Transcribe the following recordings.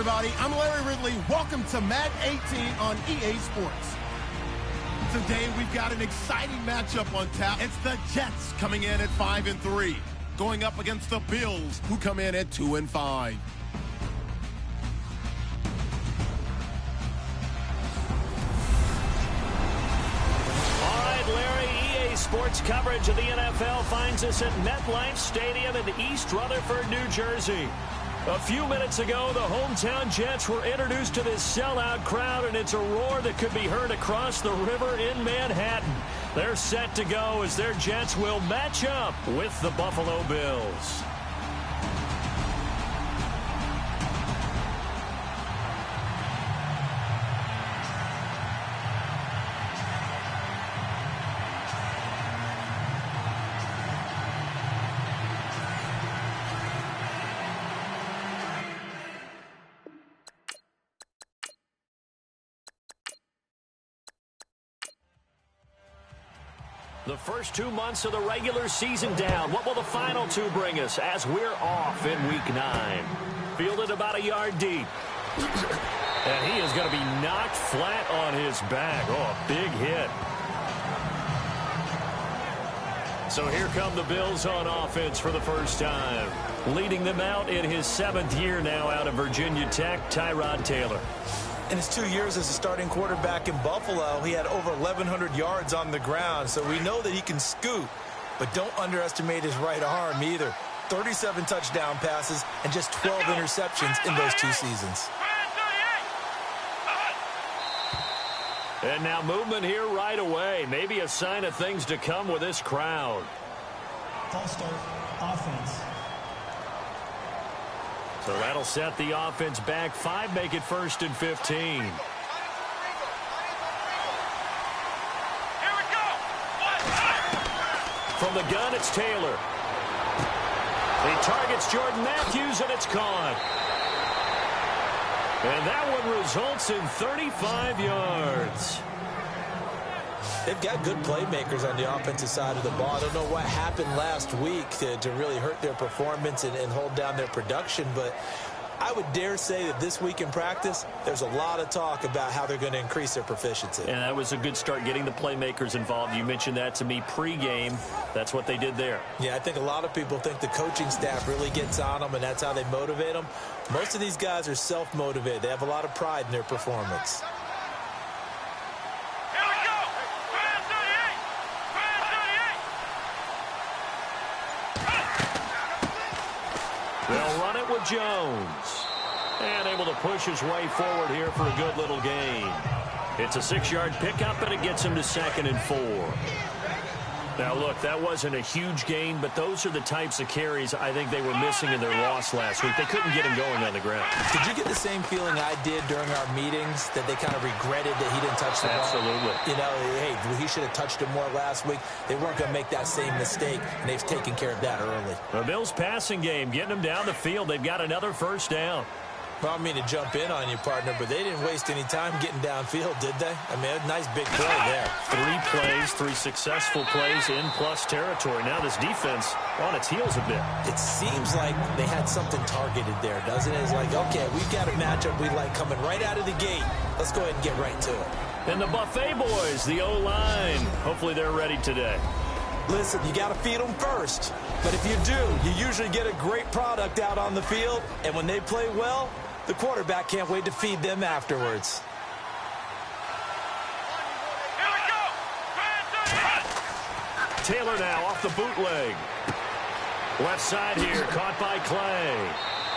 everybody. I'm Larry Ridley. Welcome to Madden 18 on EA Sports. Today, we've got an exciting matchup on tap. It's the Jets coming in at 5-3, going up against the Bills, who come in at 2-5. Sports coverage of the NFL finds us at MetLife Stadium in East Rutherford, New Jersey. A few minutes ago, the hometown Jets were introduced to this sellout crowd, and it's a roar that could be heard across the river in Manhattan. They're set to go as their Jets will match up with the Buffalo Bills. The first 2 months of the regular season down. What will the final two bring us as we're off in Week 9? Fielded about a yard deep. And he is going to be knocked flat on his back. Oh, a big hit. So here come the Bills on offense for the first time. Leading them out in his 7th year now out of Virginia Tech, Tyrod Taylor. In his 2 years as a starting quarterback in Buffalo, he had over 1,100 yards on the ground. So we know that he can scoot, but don't underestimate his right arm either. 37 touchdown passes and just 12 interceptions in those 2 seasons. And now movement here right away. Maybe a sign of things to come with this crowd. False start, offense. So that'll set the offense back 5, make it 1st and 15. Here we go. From the gun, it's Taylor. He targets Jordan Matthews, and it's caught. And that one results in 35 yards. They've got good playmakers on the offensive side of the ball. I don't know what happened last week to really hurt their performance and hold down their production, but I would dare say that this week in practice, there's a lot of talk about how they're going to increase their proficiency. And that was a good start, getting the playmakers involved. You mentioned that to me pregame. That's what they did there. Yeah, I think a lot of people think the coaching staff really gets on them, and that's how they motivate them. Most of these guys are self-motivated. They have a lot of pride in their performance. They'll run it with Jones. And able to push his way forward here for a good little gain. It's a 6-yard pickup, and it gets him to 2nd and 4. Now, look, that wasn't a huge gain, but those are the types of carries I think they were missing in their loss last week. They couldn't get him going on the ground. Did you get the same feeling I did during our meetings, that they kind of regretted that he didn't touch the ball? Absolutely. You know, hey, he should have touched it more last week. They weren't going to make that same mistake, and they've taken care of that early. The Bills' passing game, getting them down the field. They've got another 1st down. Well, I don't mean to jump in on you, partner, but they didn't waste any time getting downfield, did they? I mean, a nice big play there. 3 plays, 3 successful plays in plus territory. Now this defense on its heels a bit. It seems like they had something targeted there, doesn't it? It's like, okay, we've got a matchup we like coming right out of the gate. Let's go ahead and get right to it. And the Buffet boys, the O-line. Hopefully they're ready today. Listen, you got to feed them first. But if you do, you usually get a great product out on the field. And when they play well, the quarterback can't wait to feed them afterwards. Here we go. Taylor now off the bootleg. Left side here, caught by Clay.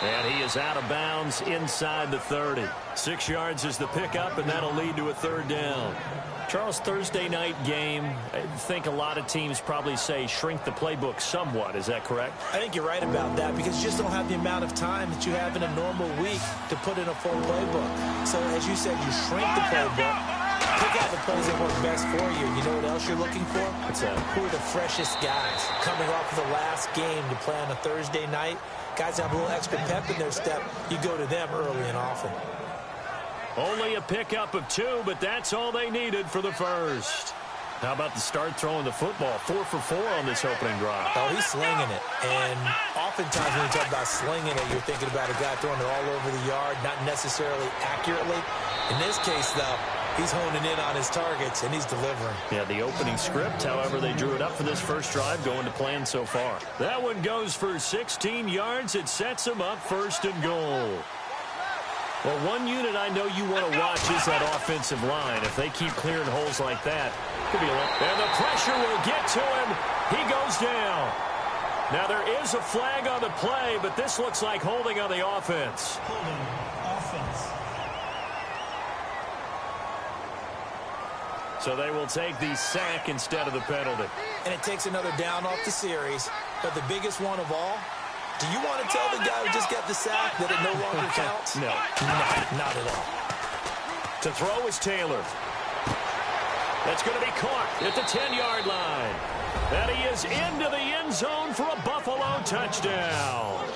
And he is out of bounds inside the 30. 6 yards is the pickup, and that'll lead to a 3rd down. Charles, Thursday night game, I think a lot of teams probably say shrink the playbook somewhat. Is that correct? I think you're right about that, because you just don't have the amount of time that you have in a normal week to put in a full playbook. So, as you said, you shrink the playbook, pick out the plays that work best for you. You know what else you're looking for? What's that? Who are the freshest guys coming off of the last game to play on a Thursday night? Guys have a little extra pep in their step. You go to them early and often. Only a pickup of 2, but that's all they needed for the 1st. How about the start throwing the football? 4 for 4 on this opening drive. Oh, he's slinging it. And oftentimes when you talk about slinging it, you're thinking about a guy throwing it all over the yard, not necessarily accurately. In this case, though, he's honing in on his targets, and he's delivering. Yeah, the opening script, however, they drew it up for this first drive, going to plan so far. That one goes for 16 yards. It sets him up 1st and goal. Well, one unit I know you want to watch is that offensive line. If they keep clearing holes like that, could be a lot. And the pressure will get to him. He goes down. Now, there is a flag on the play, but this looks like holding on the offense. Holding offense. So they will take the sack instead of the penalty. And it takes another down off the series. But the biggest one of all, do you want to tell the guy who just got the sack that it no longer counts? No. Not at all. To throw is Taylor. That's going to be caught at the 10-yard line. And he is into the end zone for a Buffalo touchdown.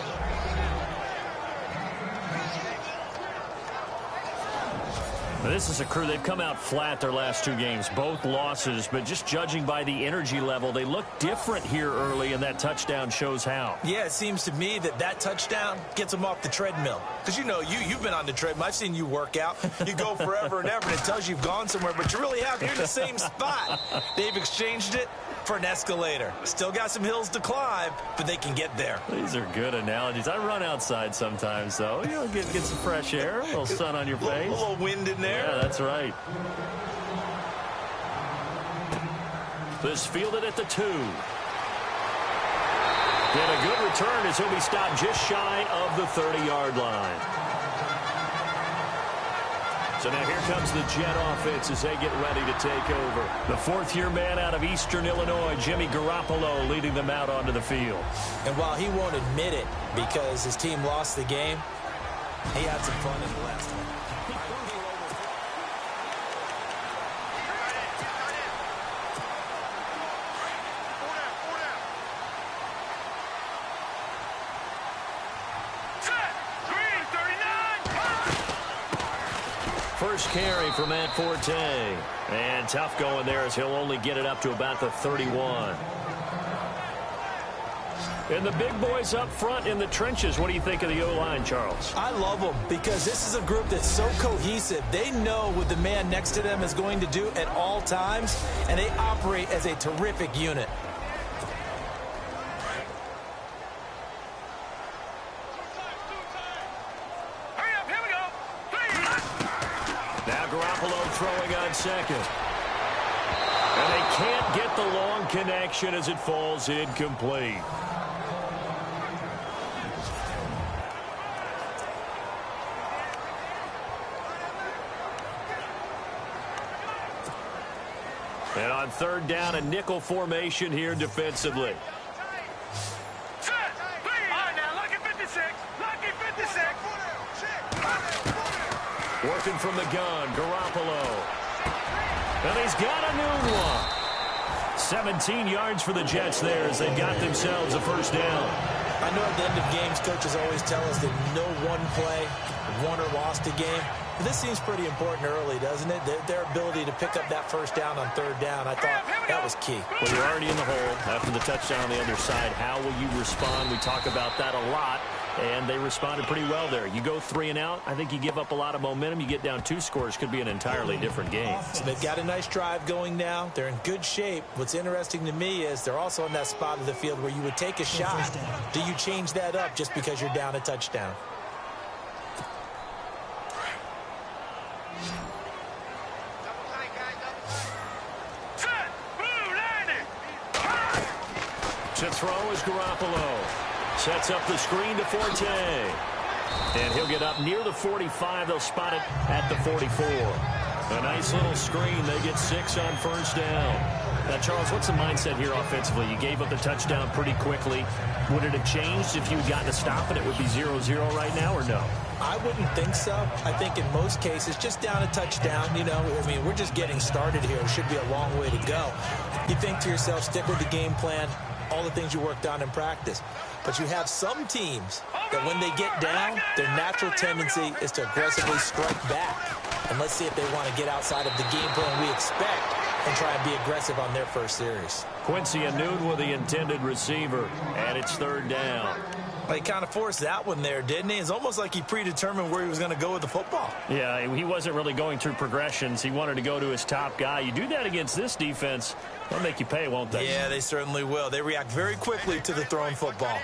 This is a crew, they've come out flat their last 2 games, both losses, but just judging by the energy level, they look different here early, and that touchdown shows how. Yeah, it seems to me that touchdown gets them off the treadmill. Because, you know, you've been on the treadmill. I've seen you work out. You go forever and ever, and it tells you you've gone somewhere, but you really haven't. You're in the same spot. They've exchanged it for an escalator. Still got some hills to climb, but they can get there. These are good analogies. I run outside sometimes, though. You know, get some fresh air, a little sun on your face. A little wind in there. Yeah, that's right. This fielded at the 2. And a good return as he'll be stopped just shy of the 30-yard line. So now here comes the Jet offense as they get ready to take over. The 4th-year man out of Eastern Illinois, Jimmy Garoppolo, leading them out onto the field. And while he won't admit it because his team lost the game, he had some fun in the last one. First carry for Matt Forte. And tough going there as he'll only get it up to about the 31. And the big boys up front in the trenches. What do you think of the O-line, Charles? I love them because this is a group that's so cohesive. They know what the man next to them is going to do at all times, and they operate as a terrific unit. Throwing on second. And they can't get the long connection as it falls incomplete. And on 3rd down, a nickel formation here defensively. Working from the gun, Garoppolo. And he's got a new one. 17 yards for the Jets there as they've got themselves a first down. I know at the end of games, coaches always tell us that no one play won or lost a game. But this seems pretty important early, doesn't it? Their ability to pick up that first down on 3rd down, I thought that was key. Well, you're already in the hole after the touchdown on the other side. How will you respond? We talk about that a lot. And they responded pretty well there. You go 3 and out, I think you give up a lot of momentum. You get down 2 scores, could be an entirely different game. So they've got a nice drive going now. They're in good shape. What's interesting to me is they're also in that spot of the field where you would take a shot. Do you change that up just because you're down a touchdown? To throw is Garoppolo. Sets up the screen to Forte. And he'll get up near the 45. They'll spot it at the 44. A nice little screen. They get 6 on first down. Now, Charles, what's the mindset here offensively? You gave up the touchdown pretty quickly. Would it have changed if you had gotten a stop and it would be 0-0 right now, or no? I wouldn't think so. I think in most cases, just down a touchdown, you know, I mean, we're just getting started here. It should be a long way to go. You think to yourself, stick with the game plan, all the things you worked on in practice. But you have some teams that when they get down, their natural tendency is to aggressively strike back. And let's see if they want to get outside of the game plan we expect and try and be aggressive on their first series. Quincy Anoon with the intended receiver, and it's third down. Well, he kind of forced that one there, didn't he? It's almost like he predetermined where he was going to go with the football. Yeah, he wasn't really going through progressions. He wanted to go to his top guy. You do that against this defense, they'll make you pay, won't they? Yeah, they certainly will. They react very quickly to the thrown football.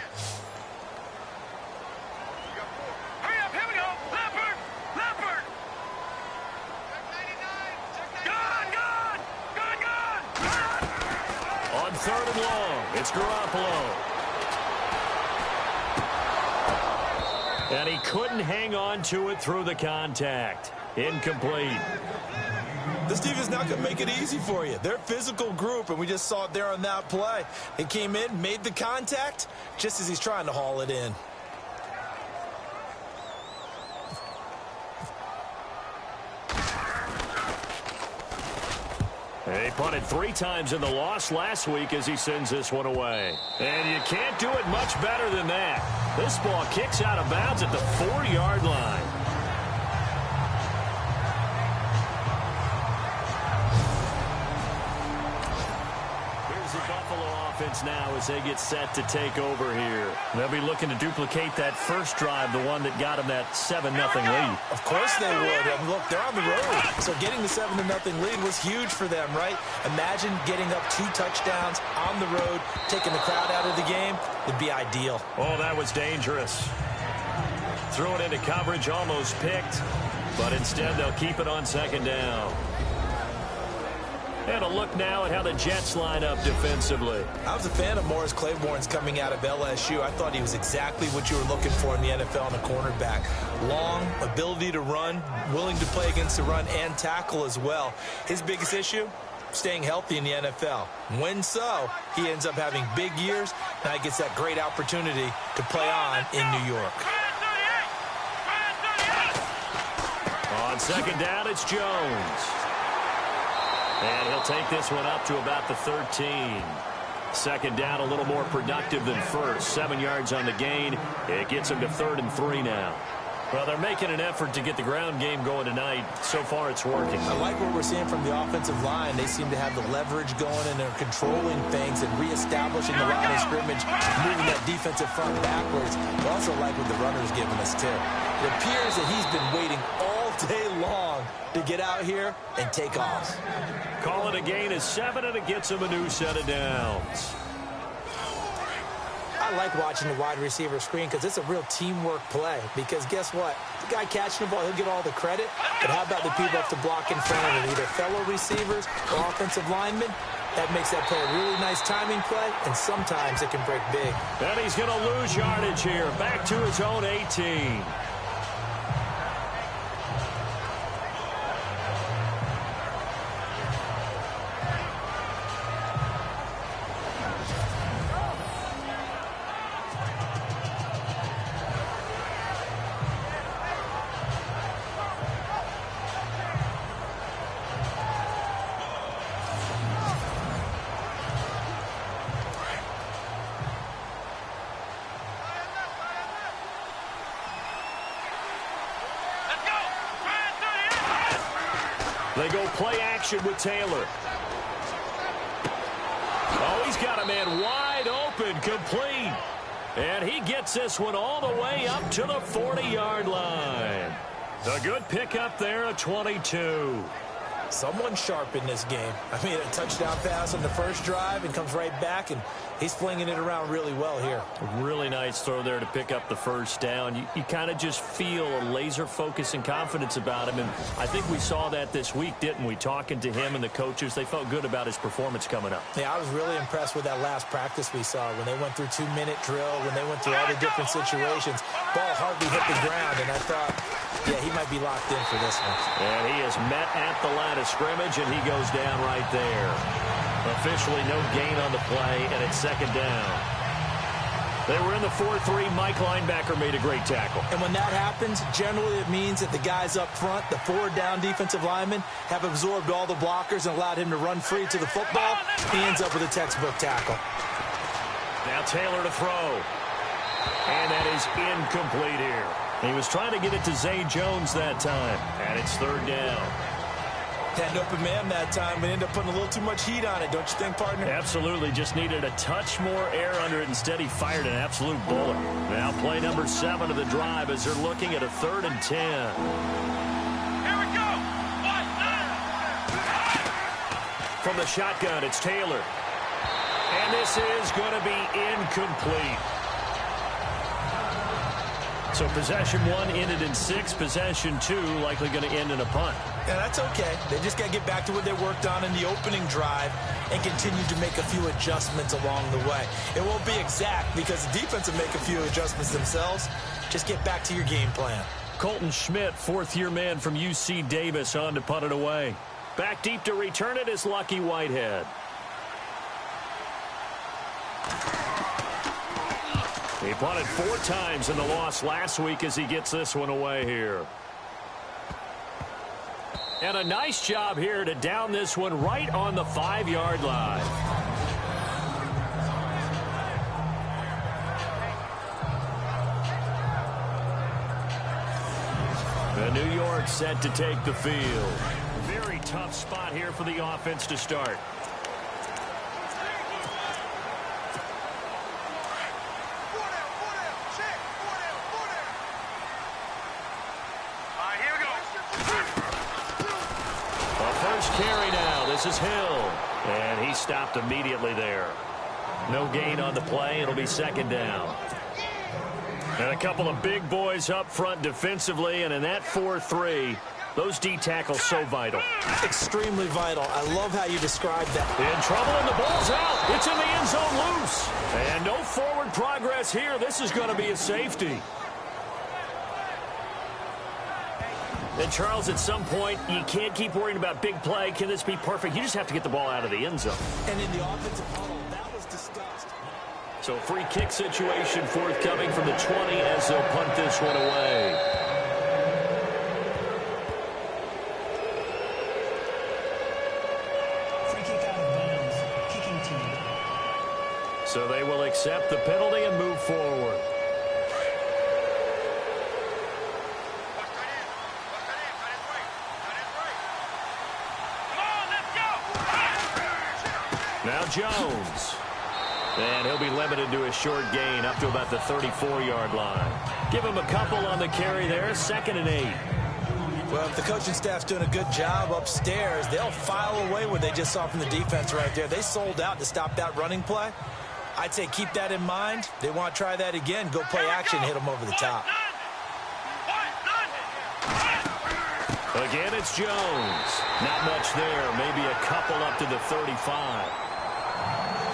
Hurry up, here we go. Leopard! Leopard! Gone! On third and long, it's Garoppolo. And he couldn't hang on to it through the contact. Incomplete. This defense not going to make it easy for you. They're a physical group, and we just saw it there on that play. He came in, made the contact, just as he's trying to haul it in. He punted 3 times in the loss last week as he sends this one away. And you can't do it much better than that. This ball kicks out of bounds at the 4-yard line. Here's the Buffalo offense now as they get set to take over here. They'll be looking to duplicate that first drive, the one that got them that 7-0 lead. Of course they would. And look, they're on the road. So getting the 7-0 lead was huge for them, right? Imagine getting up 2 touchdowns on the road, taking the crowd out of the game. It'd be ideal. Oh, that was dangerous. Threw it into coverage, almost picked. But instead, they'll keep it on second down. And a look now at how the Jets line up defensively. I was a fan of Morris Claiborne's coming out of LSU. I thought he was exactly what you were looking for in the NFL in a cornerback. Long, ability to run, willing to play against the run and tackle as well. His biggest issue? Staying healthy in the NFL. When so, he ends up having big years. Now he gets that great opportunity to play on in New York. On second down, it's Jones. And he'll take this one up to about the 13. Second down, a little more productive than first. 7 yards on the gain. It gets him to 3rd and 3 now. Well, they're making an effort to get the ground game going tonight. So far, it's working. I like what we're seeing from the offensive line. They seem to have the leverage going, and they're controlling things and reestablishing the line of scrimmage, moving that defensive front backwards. I also like what the runner's giving us, too. It appears that he's been waiting all day long to get out here and take off. Call it a gain of 7, and it gets him a new set of downs. I like watching the wide receiver screen because it's a real teamwork play. Because guess what? The guy catching the ball, he'll get all the credit. But how about the people up to block in front of him? Either fellow receivers or offensive linemen. That makes that play a really nice timing play, and sometimes it can break big. And he's going to lose yardage here. Back to his own 18. They go play action with Taylor. Oh, he's got a man wide open, complete. And he gets this one all the way up to the 40-yard line. A good pickup there at 22. Someone sharp in this game. I mean, a touchdown pass on the first drive and comes right back, and he's flinging it around really well here. A really nice throw there to pick up the first down. You kind of just feel a laser focus and confidence about him, and I think we saw that this week, didn't we? Talking to him and the coaches, they felt good about his performance coming up. Yeah, I was really impressed with that last practice we saw when they went through 2-minute drill, when they went through all the different situations. Ball hardly hit the ground, and I thought, yeah, he might be locked in for this one. And he is met at the line of scrimmage, and he goes down right there. Officially no gain on the play, and it's second down. They were in the 4-3. Mike linebacker made a great tackle. And when that happens, generally it means that the guys up front, the 4-down defensive linemen, have absorbed all the blockers and allowed him to run free to the football. He ends up with a textbook tackle. Now Taylor to throw. And that is incomplete here. He was trying to get it to Zay Jones that time, and it's third down. Had an open man that time, but ended up putting a little too much heat on it, don't you think, partner? Absolutely. Just needed a touch more air under it. Instead, he fired an absolute bullet. Now play number 7 of the drive as they're looking at a 3rd and 10. Here we go. From the shotgun, it's Taylor. And this is going to be incomplete. So possession 1 ended in 6. Possession 2 likely going to end in a punt. Yeah, that's okay. They just got to get back to what they worked on in the opening drive and continue to make a few adjustments along the way. It won't be exact because the defense will make a few adjustments themselves. Just get back to your game plan. Colton Schmidt, 4th-year man from UC Davis, on to punt it away. Back deep to return it is Lucky Whitehead. He punted 4 times in the loss last week as he gets this one away here. And a nice job here to down this one right on the 5-yard line. The New York set to take the field. Very tough spot here for the offense to start. Carry now. This is Hill. And he stopped immediately there. No gain on the play. It'll be 2nd down. And a couple of big boys up front defensively. And in that 4-3, those D tackles so vital. Extremely vital. I love how you described that. In trouble and the ball's out. It's in the end zone loose. And no forward progress here. This is going to be a safety. And, Charles, at some point, you can't keep worrying about big play. Can this be perfect? You just have to get the ball out of the end zone. And in the offensive huddle, that was discussed. So, free kick situation forthcoming from the 20 as they'll punt this one away. Free kick out of bounds. Kicking team. So, they will accept the penalty and move forward. Now Jones. And he'll be limited to a short gain up to about the 34-yard line. Give him a couple on the carry there. 2nd and 8. Well, if the coaching staff's doing a good job upstairs, they'll file away what they just saw from the defense right there. They sold out to stop that running play. I'd say keep that in mind. They want to try that again. Go play action, hit them over the top. Again, it's Jones. Not much there. Maybe a couple up to the 35.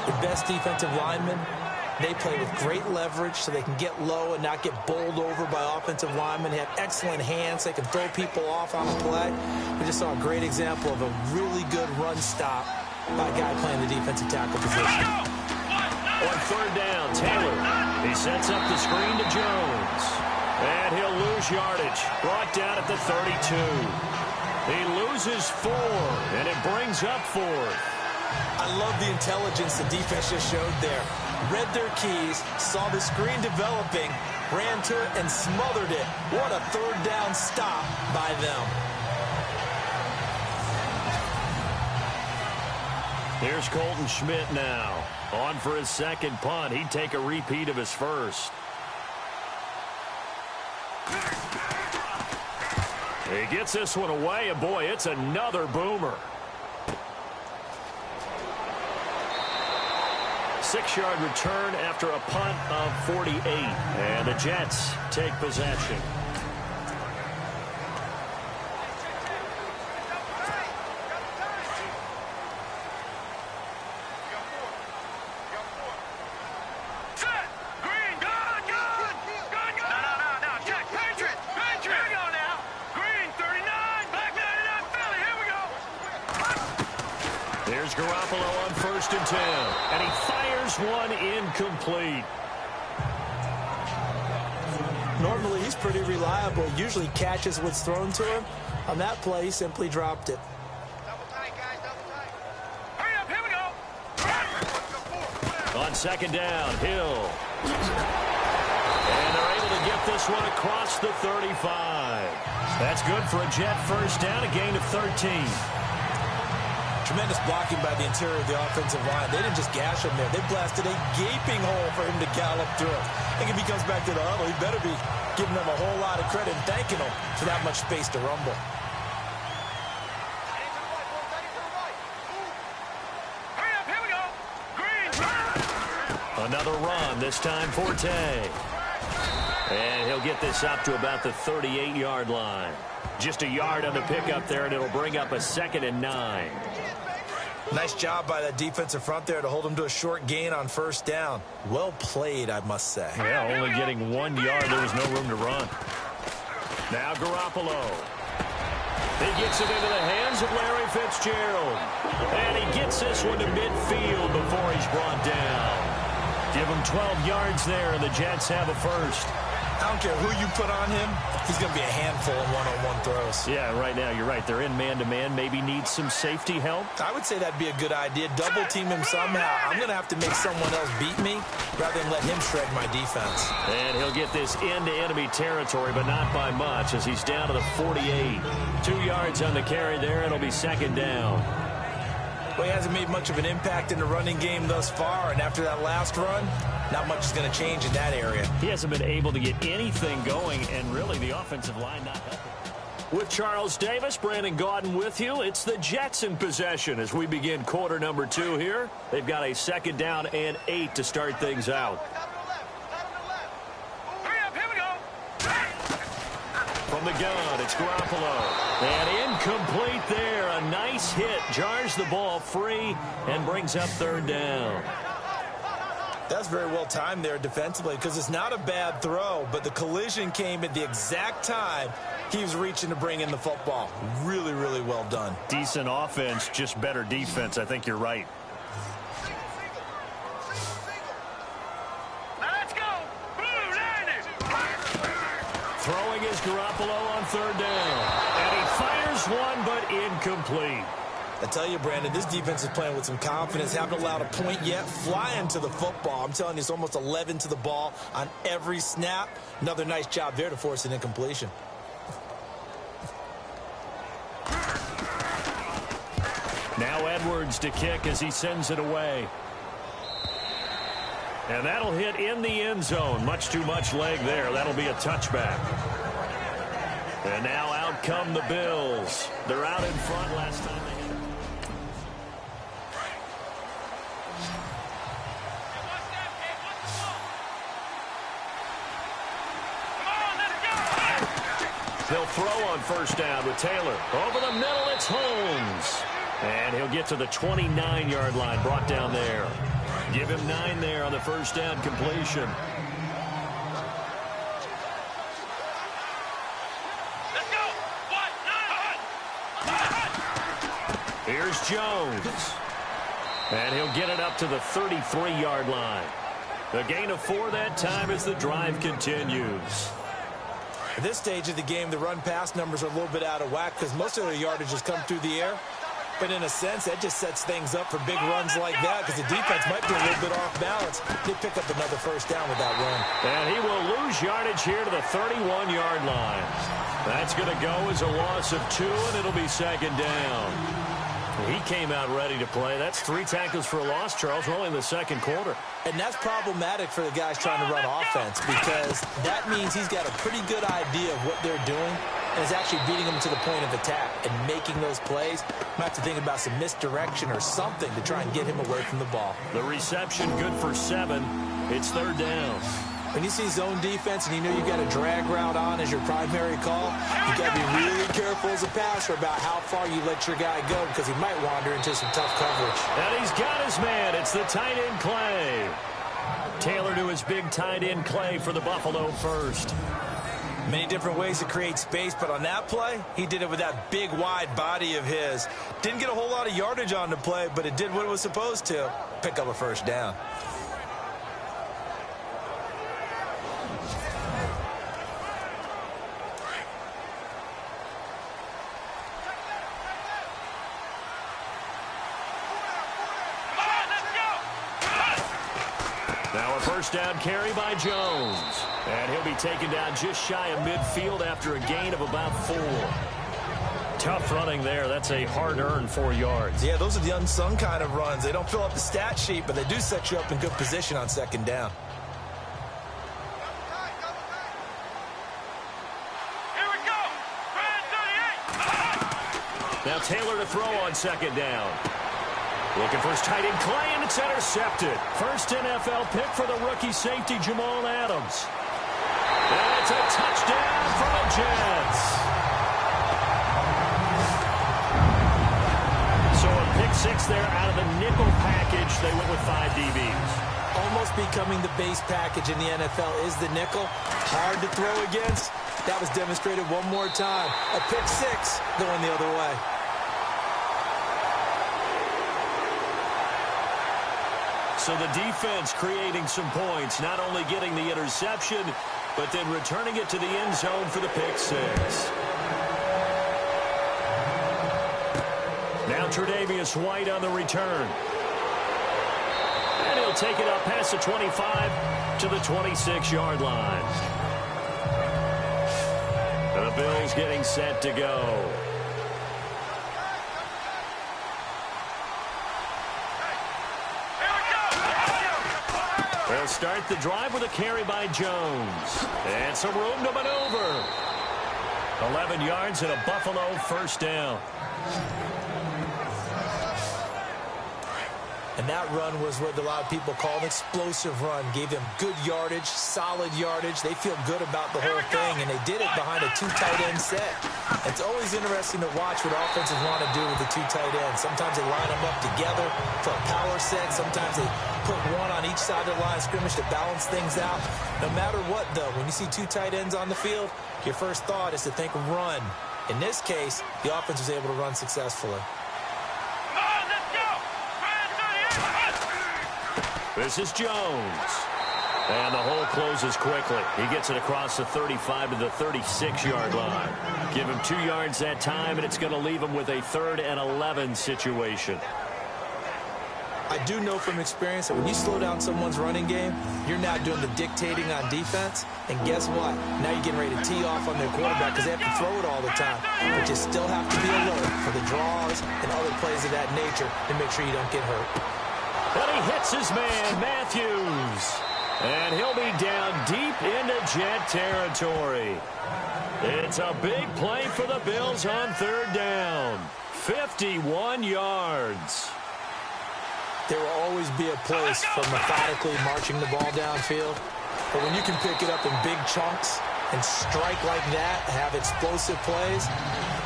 The best defensive linemen, they play with great leverage so they can get low and not get bowled over by offensive linemen. They have excellent hands. They can throw people off on a play. We just saw a great example of a really good run stop by a guy playing the defensive tackle position. On 3rd down, Taylor. He sets up the screen to Jones. And he'll lose yardage. Brought down at the 32. He loses 4, and it brings up 4th. I love the intelligence the defense just showed there. Read their keys, saw the screen developing, ran to it, and smothered it. What a 3rd down stop by them. Here's Colton Schmidt now. On for his 2nd punt. He'd take a repeat of his 1st. He gets this one away, and boy, it's another boomer. 6-yard return after a punt of 48. And the Jets take possession. Here's Garoppolo on 1st and 10. And he fires one incomplete. Normally, he's pretty reliable. Usually catches what's thrown to him. On that play, he simply dropped it. Double tight, guys, double tight. Hurry up, here we go. On 2nd down, Hill. And they're able to get this one across the 35. That's good for a Jet 1st down, a gain of 13. Tremendous blocking by the interior of the offensive line. They didn't just gash him there. They blasted a gaping hole for him to gallop through. I think if he comes back to the huddle, he better be giving them a whole lot of credit and thanking them for that much space to rumble. Hurry up, here we go. Green. Another run, this time Forte. And he'll get this up to about the 38-yard line. Just a yard on the pickup there, and it'll bring up a 2nd and 9. Nice job by that defensive front there to hold him to a short gain on first down. Well played, I must say. Yeah, only getting 1 yard. There was no room to run. Now Garoppolo. He gets it into the hands of Larry Fitzgerald. And he gets this one to midfield before he's brought down. Give him 12 yards there, and the Jets have a first. I don't care who you put on him. He's going to be a handful in one-on-one throws. Yeah, right now, you're right. They're in man-to-man. Maybe need some safety help. I would say that'd be a good idea. Double team him somehow. I'm going to have to make someone else beat me rather than let him shred my defense. And he'll get this into enemy territory, but not by much as he's down to the 48. 2 yards on the carry there. It'll be 2nd down. Well, he hasn't made much of an impact in the running game thus far, and after that last run, not much is going to change in that area. He hasn't been able to get anything going, and really the offensive line not helping. With Charles Davis, Brandon Gaudin with you. It's the Jets in possession as we begin quarter number 2 here. They've got a 2nd down and 8 to start things out. Hurry up, here we go. From the gun, it's Garoppolo. And incomplete there. A nice hit. Jars the ball free and brings up 3rd down. That's very well timed there defensively because it's not a bad throw, but the collision came at the exact time he was reaching to bring in the football. Really, really well done. Decent offense, just better defense. I think you're right. Now let's go. Blue Niners. Throwing is Garoppolo on 3rd down. And he fires one, but incomplete. I tell you, Brandon, this defense is playing with some confidence. Haven't allowed a point yet. Flying to the football. I'm telling you, it's almost 11 to the ball on every snap. Another nice job there to force an incompletion. Now Edwards to kick as he sends it away. And that'll hit in the end zone. Much too much leg there. That'll be a touchback. And now out come the Bills. They're out in front last time they hit. He'll throw on 1st down with Taylor. Over the middle, it's Holmes. And he'll get to the 29-yard line, brought down there. Give him 9 there on the 1st down completion. Let's go. Here's Jones. And he'll get it up to the 33-yard line. The gain of 4 that time as the drive continues. At this stage of the game, the run-pass numbers are a little bit out of whack because most of their yardage has come through the air. But in a sense, that just sets things up for big runs like that because the defense might be a little bit off balance. They pick up another 1st down with that run. And he will lose yardage here to the 31-yard line. That's going to go as a loss of 2, and it'll be 2nd down. He came out ready to play. That's 3 tackles for a loss, Charles. We're only in the 2nd quarter. And that's problematic for the guys trying to run offense because that means he's got a pretty good idea of what they're doing and is actually beating them to the point of attack and making those plays. Might have to think about some misdirection or something to try and get him away from the ball. The reception good for 7. It's 3rd down. When you see zone defense and you know you got a drag route on as your primary call, you got to be really careful as a passer about how far you let your guy go because he might wander into some tough coverage. And he's got his man. It's the tight end Clay. Taylor to his big tight end Clay for the Buffalo first. Many different ways to create space, but on that play, he did it with that big, wide body of his. Didn't get a whole lot of yardage on the play, but it did what it was supposed to. Pick up a 1st down. Now a 1st down carry by Jones. And he'll be taken down just shy of midfield after a gain of about 4. Tough running there. That's a hard-earned 4 yards. Yeah, those are the unsung kind of runs. They don't fill up the stat sheet, but they do set you up in good position on second down. Here we go. Brand 38. Now Taylor to throw on second down. Looking for his tight end Clay, and it's intercepted. First NFL pick for the rookie safety Jamal Adams. And it's a touchdown for the Jets. So a pick 6 there out of the nickel package. They went with 5 DBs. Almost becoming the base package in the NFL is the nickel. Hard to throw against. That was demonstrated one more time. A pick 6 going the other way. So the defense creating some points, not only getting the interception, but then returning it to the end zone for the pick 6. Now Tre'Davious White on the return. And he'll take it up past the 25 to the 26-yard line. And the Bills getting set to go. They'll start the drive with a carry by Jones. And some room to maneuver. 11 yards and a Buffalo first down. And that run was what a lot of people call an explosive run. Gave them good yardage, solid yardage. They feel good about the whole thing, and they did it behind a 2 tight end set. It's always interesting to watch what offenses want to do with the 2 tight ends. Sometimes they line them up together for a power set. Sometimes they put one on each side of the line of scrimmage to balance things out. No matter what, though, when you see 2 tight ends on the field, your first thought is to think run. In this case, the offense was able to run successfully. This is Jones. And the hole closes quickly. He gets it across the 35 to the 36-yard line. Give him 2 yards that time, and it's going to leave him with a 3rd and 11 situation. I do know from experience that when you slow down someone's running game, you're now doing the dictating on defense. And guess what? Now you're getting ready to tee off on their quarterback because they have to throw it all the time. But you still have to be alert for the draws and other plays of that nature to make sure you don't get hurt. And he hits his man, Matthews. And he'll be down deep into Jet territory. It's a big play for the Bills on 3rd down. 51 yards. There will always be a place for methodically marching the ball downfield. But when you can pick it up in big chunks and strike like that, have explosive plays,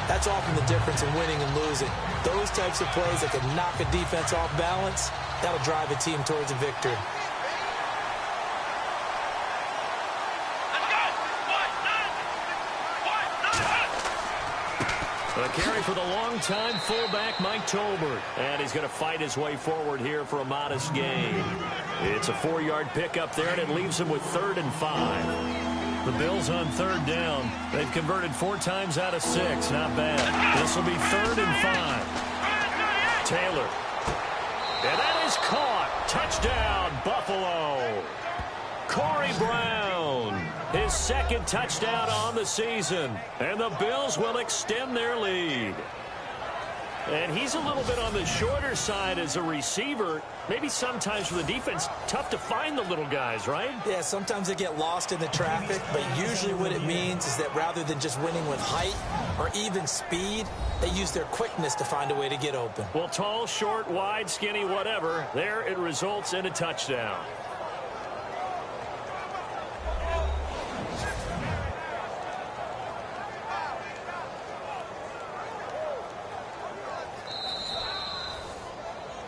that's often the difference in winning and losing. Those types of plays that can knock a defense off balance, that'll drive a team towards a victory. A carry for the longtime fullback Mike Tolbert. And he's going to fight his way forward here for a modest gain. It's a 4-yard pickup there, and it leaves him with 3rd and 5. The Bills on 3rd down. They've converted 4 times out of 6. Not bad. This will be 3rd and 5. Taylor. And that is caught. Touchdown, Buffalo. Corey Brown, his 2nd touchdown on the season. And the Bills will extend their lead. And he's a little bit on the shorter side as a receiver. Maybe sometimes for the defense, tough to find the little guys, right? Yeah, sometimes they get lost in the traffic, but usually what it means is that rather than just winning with height or even speed, they use their quickness to find a way to get open. Well, tall, short, wide, skinny, whatever, there it results in a touchdown.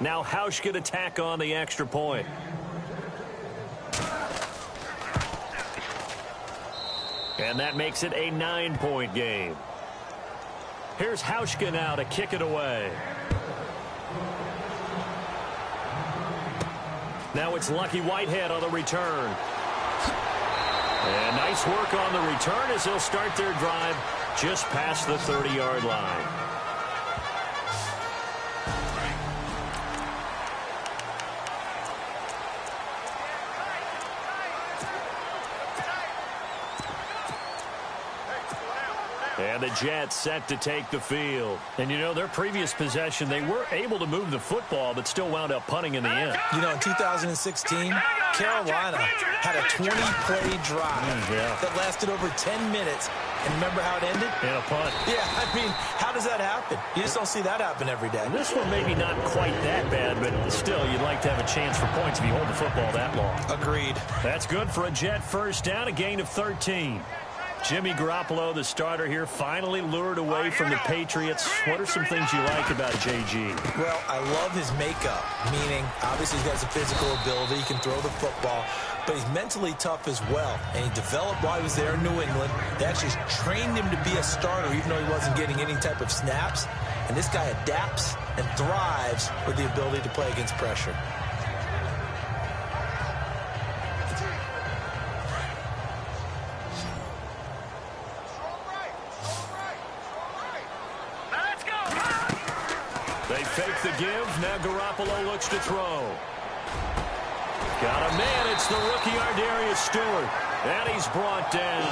Now Hausch could attack on the extra point. And that makes it a 9-point game. Here's Hauschka now to kick it away. Now it's Lucky Whitehead on the return. And nice work on the return as they'll start their drive just past the 30-yard line. And the Jets set to take the field. And, you know, their previous possession, they were able to move the football, but still wound up punting in the end. You know, in 2016, Carolina had a 20-play drive that lasted over 10 minutes. And remember how it ended? In a punt. Yeah, I mean, how does that happen? You just don't see that happen every day. This one maybe not quite that bad, but still, you'd like to have a chance for points if you hold the football that long. Agreed. That's good for a Jet first down, a gain of 13. Jimmy Garoppolo, the starter here, finally lured away from the Patriots. What are some things you like about JG? Well, I love his makeup, meaning obviously he's got some physical ability. He can throw the football, but he's mentally tough as well. And he developed while he was there in New England. They actually trained him to be a starter even though he wasn't getting any type of snaps. And this guy adapts and thrives with the ability to play against pressure. They fake the give. Now Garoppolo looks to throw. Got a man. It's the rookie Ardarius Stewart. And he's brought down.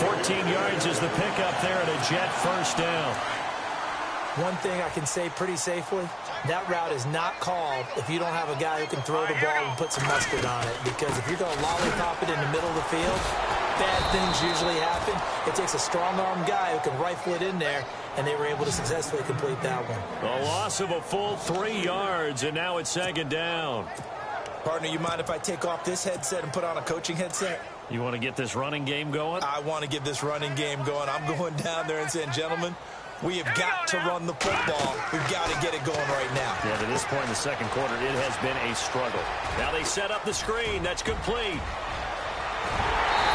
14 yards is the pickup there at a Jet first down. One thing I can say pretty safely, that route is not called if you don't have a guy who can throw the ball and put some mustard on it. Because if you're going to lollipop it in the middle of the field, bad things usually happen. It takes a strong-arm guy who can rifle it in there, and they were able to successfully complete that one. A loss of a full 3 yards, and now it's second down. Partner, you mind if I take off this headset and put on a coaching headset? You want to get this running game going? I want to get this running game going. I'm going down there and saying, gentlemen, we have got to run the football. We've got to get it going right now. Yeah, to this point in the second quarter, it has been a struggle. Now they set up the screen. That's complete.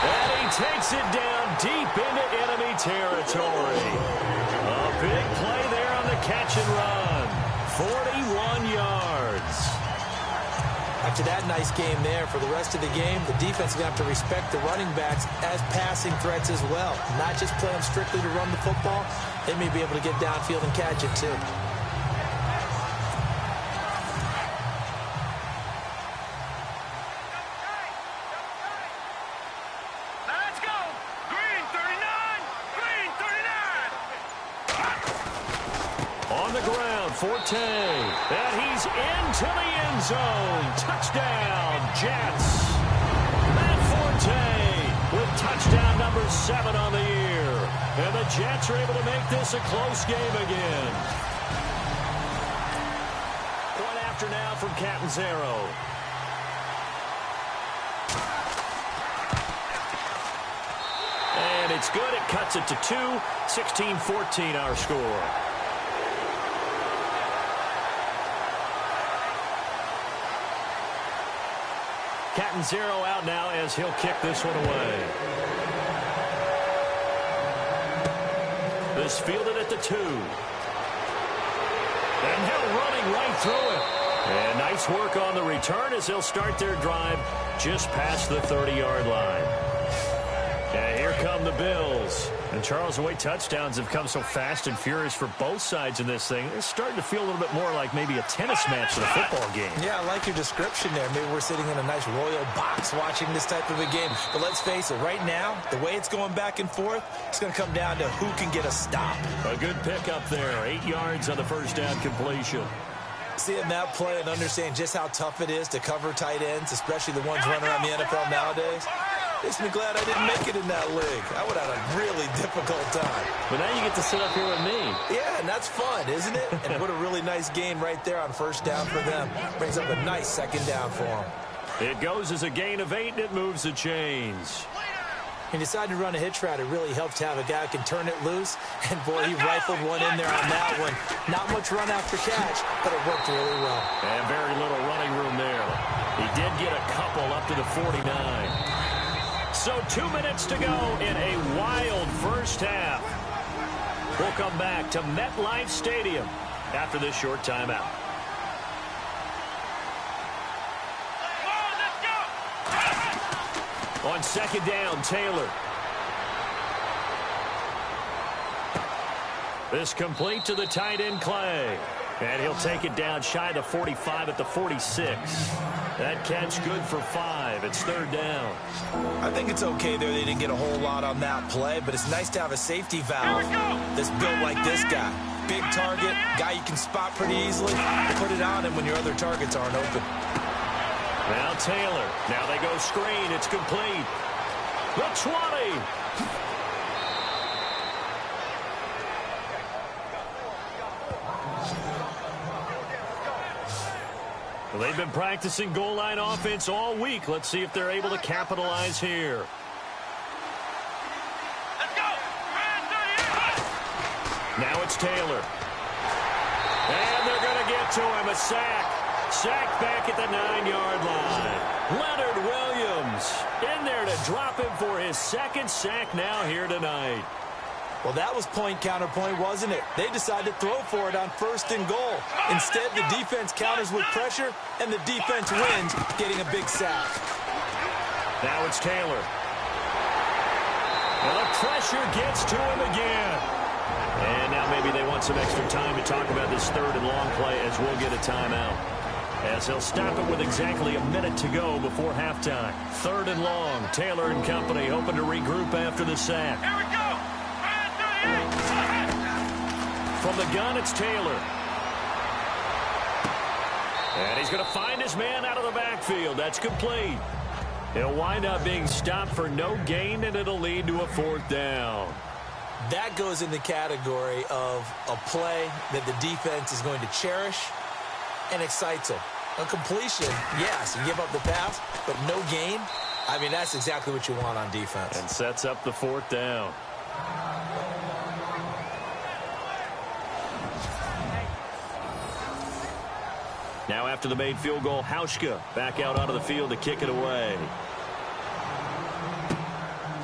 And he takes it down deep into enemy territory. A big play there on the catch and run. 41 yards. After that nice game there, for the rest of the game, the defense is going to have to respect the running backs as passing threats as well. Not just play them strictly to run the football. They may be able to get downfield and catch it too. Let's go! Green 39! Green 39! On the ground, Forte. And he's into the end zone. Touchdown, Jets. Matt Forte with touchdown number 7 on the year. And the Jets are able to make this a close game again. One after now from Catanzaro. And it's good. It cuts it to 2. 16-14 our score. Catanzaro out now as he'll kick this one away. This fielded at the 2. And Hill running right through it. And nice work on the return as they'll start their drive just past the 30-yard line. And here come the Bills. And Charles, the way touchdowns have come so fast and furious for both sides in this thing, it's starting to feel a little bit more like maybe a tennis match than a football game. Yeah, I like your description there. Maybe we're sitting in a nice royal box watching this type of a game. But let's face it, right now, the way it's going back and forth, it's going to come down to who can get a stop. A good pickup there. 8 yards on the first down completion. Seeing that play and understand just how tough it is to cover tight ends, especially the ones running around the NFL nowadays, makes me glad I didn't make it in that league. I would have had a really difficult time. But now you get to sit up here with me. Yeah, and that's fun, isn't it? And what a really nice gain right there on first down for them. Brings up a nice second down for them. It goes as a gain of 8, and it moves the chains. He decided to run a hitch route. It really helps to have a guy who can turn it loose. And, boy, he rifled one in there on that one. Not much run after catch, but it worked really well. And very little running room there. He did get a couple up to the 49. So 2 minutes to go in a wild first half. We'll come back to MetLife Stadium after this short timeout. On second down, Taylor. This complete to the tight end, Clay. And he'll take it down shy of the 45 at the 46. That catch good for 5. It's third down. I think it's okay there. They didn't get a whole lot on that play, but it's nice to have a safety valve that's built like this guy. Big target, guy you can spot pretty easily. Put it on him when your other targets aren't open. Now Taylor. Now they go screen. It's complete. The 20. Well, they've been practicing goal line offense all week. Let's see if they're able to capitalize here. Let's go. Now it's Taylor. And they're going to get to him. A sack. Sack back at the 9-yard line. Leonard Williams in there to drop him for his second sack now here tonight. Well, that was point counterpoint, wasn't it? They decided to throw for it on 1st and goal. Instead, the defense counters with pressure, and the defense wins, getting a big sack. Now it's Taylor. And the pressure gets to him again. And now maybe they want some extra time to talk about this 3rd and long play as we'll get a timeout. As they'll stop it with exactly a minute to go before halftime. 3rd and long. Taylor and company hoping to regroup after the sack. Here we go. From the gun, it's Taylor. And he's going to find his man out of the backfield. That's complete. He'll wind up being stopped for no gain, and it'll lead to a 4th down. That goes in the category of a play that the defense is going to cherish and excites them. A completion, yes, you give up the pass, but no gain. I mean, that's exactly what you want on defense. And sets up the 4th down. Now after the made field goal, Hauschka back out onto the field to kick it away.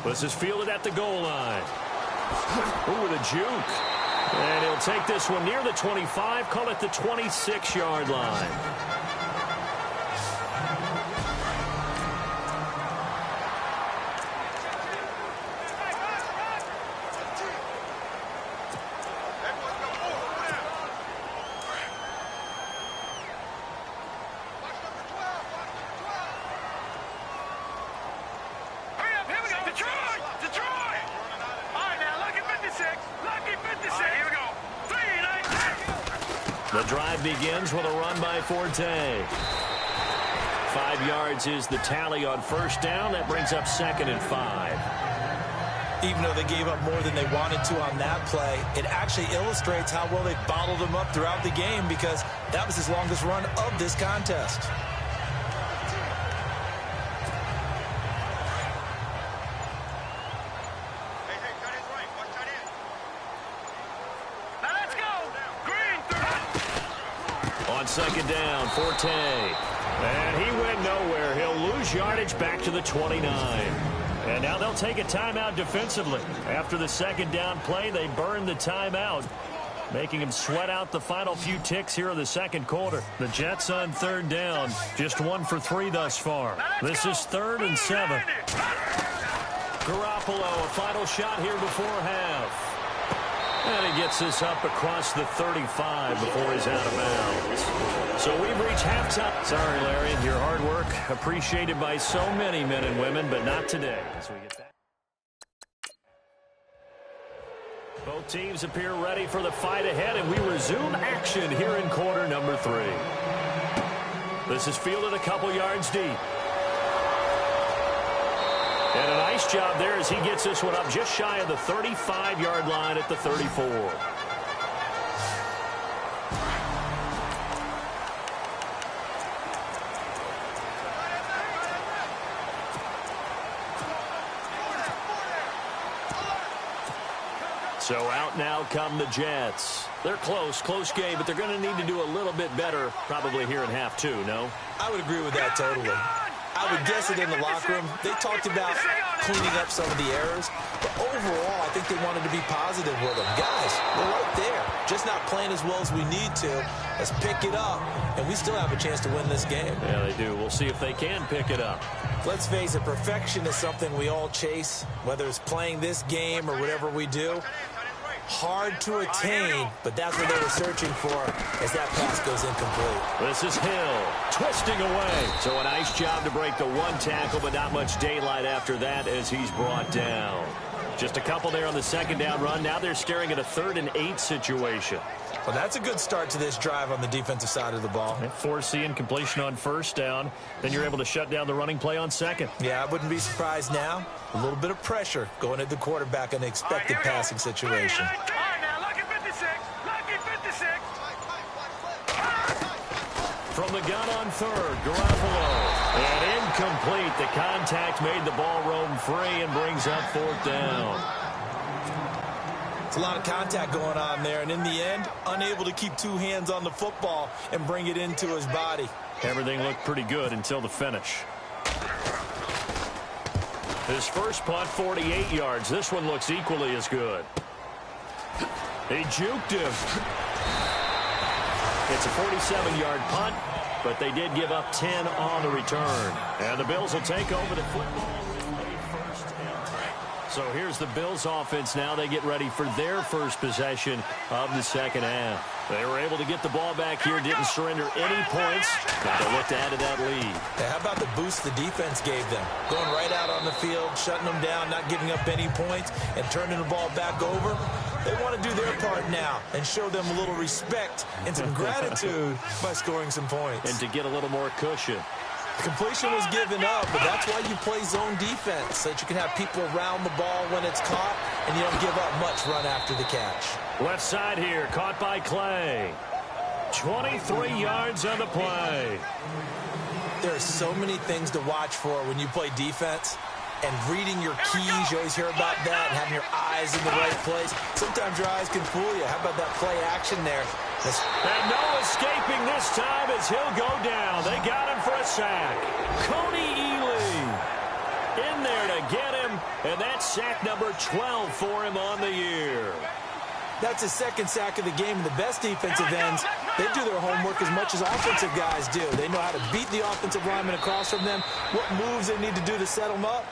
This is fielded at the goal line. Ooh, with a juke. And he'll take this one near the 25, call it the 26-yard line. The drive begins with a run by Forte. 5 yards is the tally on 1st down. That brings up 2nd and 5. Even though they gave up more than they wanted to on that play, it actually illustrates how well they bottled them up throughout the game, because that was his longest run of this contest. On 2nd down, Forte. And he went nowhere. He'll lose yardage back to the 29. And now they'll take a timeout defensively. After the 2nd down play, they burn the timeout, making him sweat out the final few ticks here in the 2nd quarter. The Jets on 3rd down, just 1 for 3 thus far. This is 3rd and 7. Garoppolo, a final shot here before half. And he gets this up across the 35 before he's out of bounds. So we've reached halftime. Sorry, Larry, your hard work appreciated by so many men and women, but not today. As we get that. Both teams appear ready for the fight ahead, and we resume action here in quarter number 3. This is fielded a couple yards deep. And a nice job there as he gets this one up just shy of the 35-yard line at the 34. So out now come the Jets. They're close game, but they're going to need to do a little bit better probably here in half 2, no? I would agree with that totally. I would guess it in the locker room. They talked about cleaning up some of the errors, but overall, I think they wanted to be positive with them. Guys, we're right there, just not playing as well as we need to. Let's pick it up, and we still have a chance to win this game. Yeah, they do. We'll see if they can pick it up. Let's face it, perfection is something we all chase, whether it's playing this game or whatever we do. Hard to attain, but that's what they were searching for as that pass goes incomplete. This is Hill twisting away. So a nice job to break the one tackle, but not much daylight after that as he's brought down. Just a couple there on the second down run. Now they're staring at a 3rd and 8 situation. Well, that's a good start to this drive on the defensive side of the ball. Forcing completion on first down. Then you're able to shut down the running play on second. Yeah, I wouldn't be surprised now. A little bit of pressure going at the quarterback in an expected passing situation. All right, now, lucky 56. Lucky 56. From the gun on 3rd, Garoppolo. And incomplete. The contact made the ball roam free and brings up 4th down. It's a lot of contact going on there, and in the end, unable to keep 2 hands on the football and bring it into his body. Everything looked pretty good until the finish. His first punt, 48 yards. This one looks equally as good. He juked him. It's a 47-yard punt, but they did give up 10 on the return. And the Bills will take over the football. So here's the Bills offense now. They get ready for their first possession of the second half. They were able to get the ball back here, didn't surrender any points. Now they look to add to that lead. Hey, how about the boost the defense gave them? Going right out on the field, shutting them down, not giving up any points, and turning the ball back over. They want to do their part now and show them a little respect and some gratitude by scoring some points. And to get a little more cushion. Completion was given up, but that's why you play zone defense, so that you can have people around the ball when it's caught, and you don't give up much run after the catch. Left side here, caught by Clay. 23 yards on the play. There are so many things to watch for when you play defense, and reading your keys, you always hear about that, and having your eyes in the right place. Sometimes your eyes can fool you. How about that play action there? And no escaping this time as he'll go down. They got him for a sack. Cody Ely in there to get him, and that's sack number 12 for him on the year. That's his 2nd sack of the game. The best defensive ends, they do their homework as much as offensive guys do. They know how to beat the offensive lineman across from them, what moves they need to do to set them up.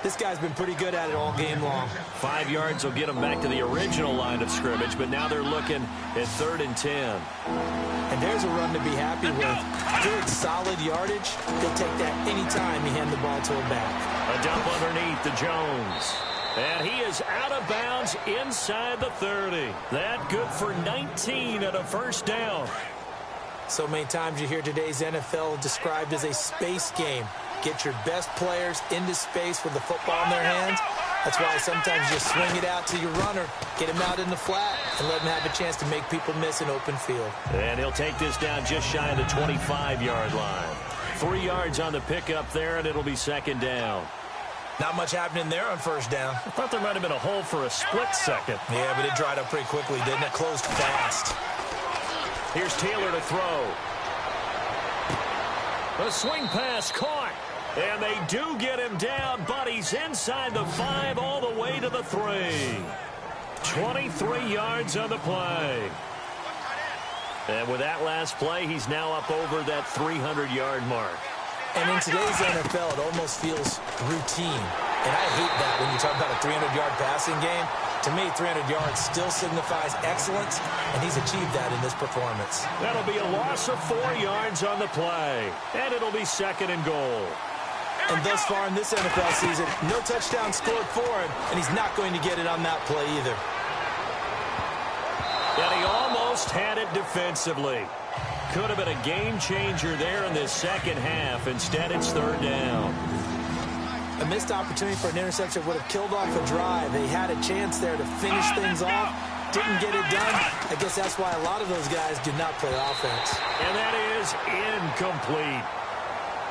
This guy's been pretty good at it all game long. 5 yards will get them back to the original line of scrimmage, but now they're looking at 3rd and 10. And there's a run to be happy with. Good, solid yardage. They'll take that any time you hand the ball to a back. A dump underneath to Jones. And he is out of bounds inside the 30. That good for 19 at a first down. So many times you hear today's NFL described as a space game. Get your best players into space with the football in their hands. That's why sometimes you swing it out to your runner, get him out in the flat, and let him have a chance to make people miss an open field. And he'll take this down just shy of the 25-yard line. 3 yards on the pickup there, and it'll be 2nd down. Not much happening there on first down. I thought there might have been a hole for a split second. Yeah, but it dried up pretty quickly, didn't it? Closed fast. Here's Taylor to throw. A swing pass caught. And they do get him down, but he's inside the 5 all the way to the 3. 23 yards on the play. And with that last play, he's now up over that 300-yard mark. And in today's NFL, it almost feels routine. And I hate that when you talk about a 300-yard passing game. To me, 300 yards still signifies excellence, and he's achieved that in this performance. That'll be a loss of 4 yards on the play, and it'll be 2nd and goal. And thus far in this NFL season, no touchdown scored for him, and he's not going to get it on that play either. And he almost had it defensively. Could have been a game changer there in this second half. Instead, it's 3rd down. A missed opportunity for an interception would have killed off a drive. They had a chance there to finish things off. Didn't get it done. I guess that's why a lot of those guys do not play offense. And that is incomplete.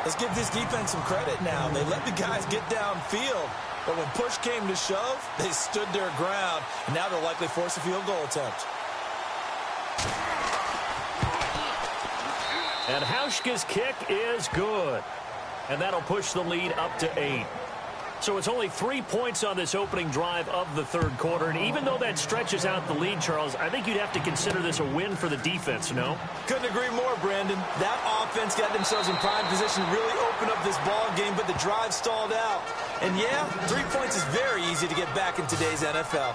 Let's give this defense some credit now. They let the guys get downfield. But when push came to shove, they stood their ground. And now they'll likely force a field goal attempt. And Hauschka's kick is good. And that'll push the lead up to 8. So it's only 3 points on this opening drive of the 3rd quarter. And even though that stretches out the lead, Charles, I think you'd have to consider this a win for the defense, no? Couldn't agree more, Brandon. That offense got themselves in prime position to really open up this ball game, but the drive stalled out. And yeah, 3 points is very easy to get back in today's NFL.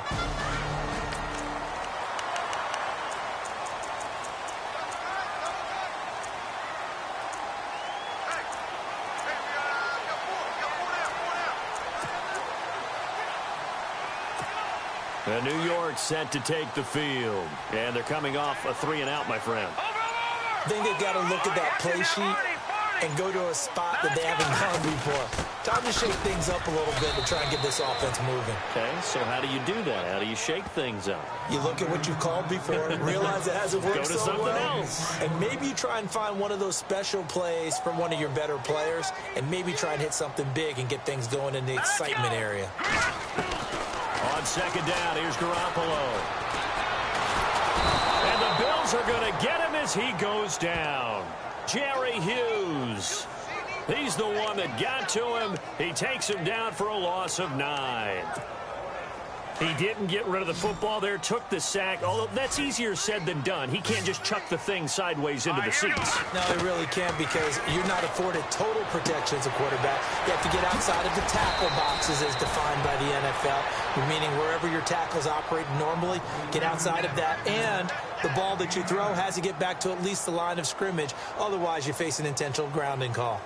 And New York set to take the field. And they're coming off a 3-and-out, my friend. I think they've got to look at that play sheet and go to a spot that they haven't gone before. Time to shake things up a little bit to try and get this offense moving. Okay, so how do you do that? How do you shake things up? You look at what you've called before, realize it hasn't worked Go to so something well, else. and maybe you try and find one of those special plays from one of your better players, and maybe try and hit something big and get things going in the excitement area. On second down, here's Garoppolo. And the Bills are going to get him as he goes down. Jerry Hughes. He's the one that got to him. He takes him down for a loss of 9. He didn't get rid of the football there, took the sack, although that's easier said than done. He can't just chuck the thing sideways into the seats. No, he really can't, because you're not afforded total protection as a quarterback. You have to get outside of the tackle boxes as defined by the NFL, meaning wherever your tackles operate normally, get outside of that, and the ball that you throw has to get back to at least the line of scrimmage. Otherwise, you face an intentional grounding call.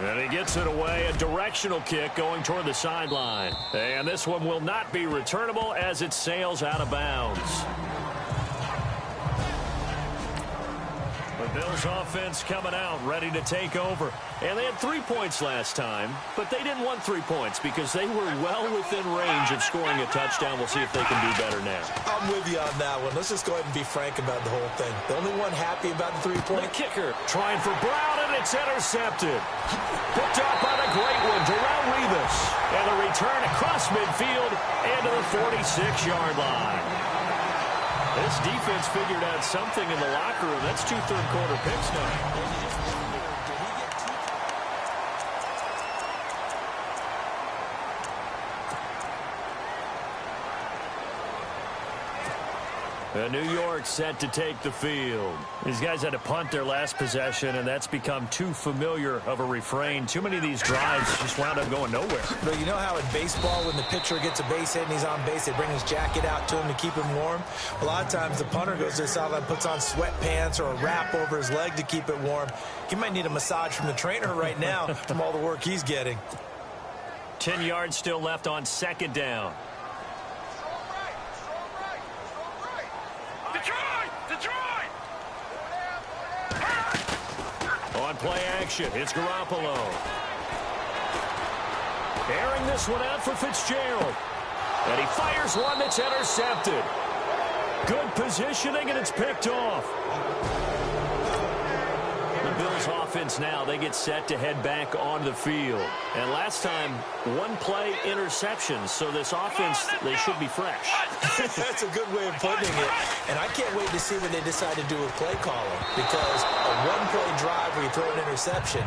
And he gets it away, a directional kick going toward the sideline. And this one will not be returnable as it sails out of bounds. The Bills offense coming out, ready to take over. And they had 3 points last time, but they didn't want 3 points because they were well within range of scoring a touchdown. We'll see if they can do better now. I'm with you on that one. Let's just go ahead and be frank about the whole thing. The only one happy about the 3-point. The kicker trying for Brown, and it's intercepted. Picked up on a great one, Darrelle Revis. And a return across midfield into the 46-yard line. This defense figured out something in the locker room. That's 2 third-quarter picks now. New York set to take the field. These guys had to punt their last possession, and that's become too familiar of a refrain. Too many of these drives just wound up going nowhere. But you know how in baseball, when the pitcher gets a base hit and he's on base, they bring his jacket out to him to keep him warm? A lot of times the punter goes to the sideline, puts on sweatpants or a wrap over his leg to keep it warm. He might need a massage from the trainer right now from all the work he's getting. 10 yards still left on second down. On play action, it's Garoppolo. Airing this one out for Fitzgerald. And he fires one that's intercepted. Good positioning, and it's picked off. The Bills offense now, they get set to head back on the field. And last time, 1 play interception. So this offense, they should be fresh. That's a good way of putting it. And I can't wait to see what they decide to do with play calling. Because a 1-play drive where you throw an interception,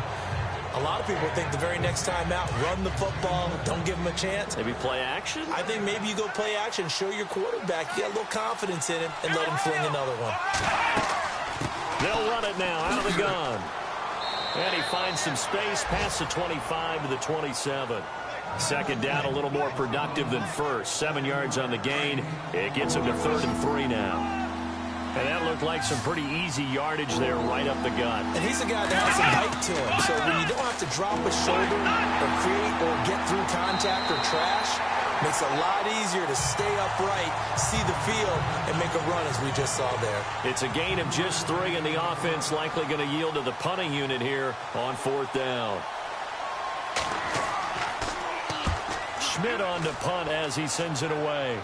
a lot of people think the very next time out, run the football, don't give them a chance. Maybe play action? I think maybe you go play action, show your quarterback you got a little confidence in him, and let him fling another one. They'll run it now out of the gun. And he finds some space past the 25 to the 27. Second down, a little more productive than first. 7 yards on the gain. It gets him to 3rd and 3 now. And that looked like some pretty easy yardage there right up the gut. And he's a guy that has some height to him. So when you don't have to drop a shoulder or create or get through contact or trash, makes it a lot easier to stay upright, see the field, and make a run as we just saw there. It's a gain of just 3, and the offense likely going to yield to the punting unit here on 4th down. Schmidt on to punt as he sends it away.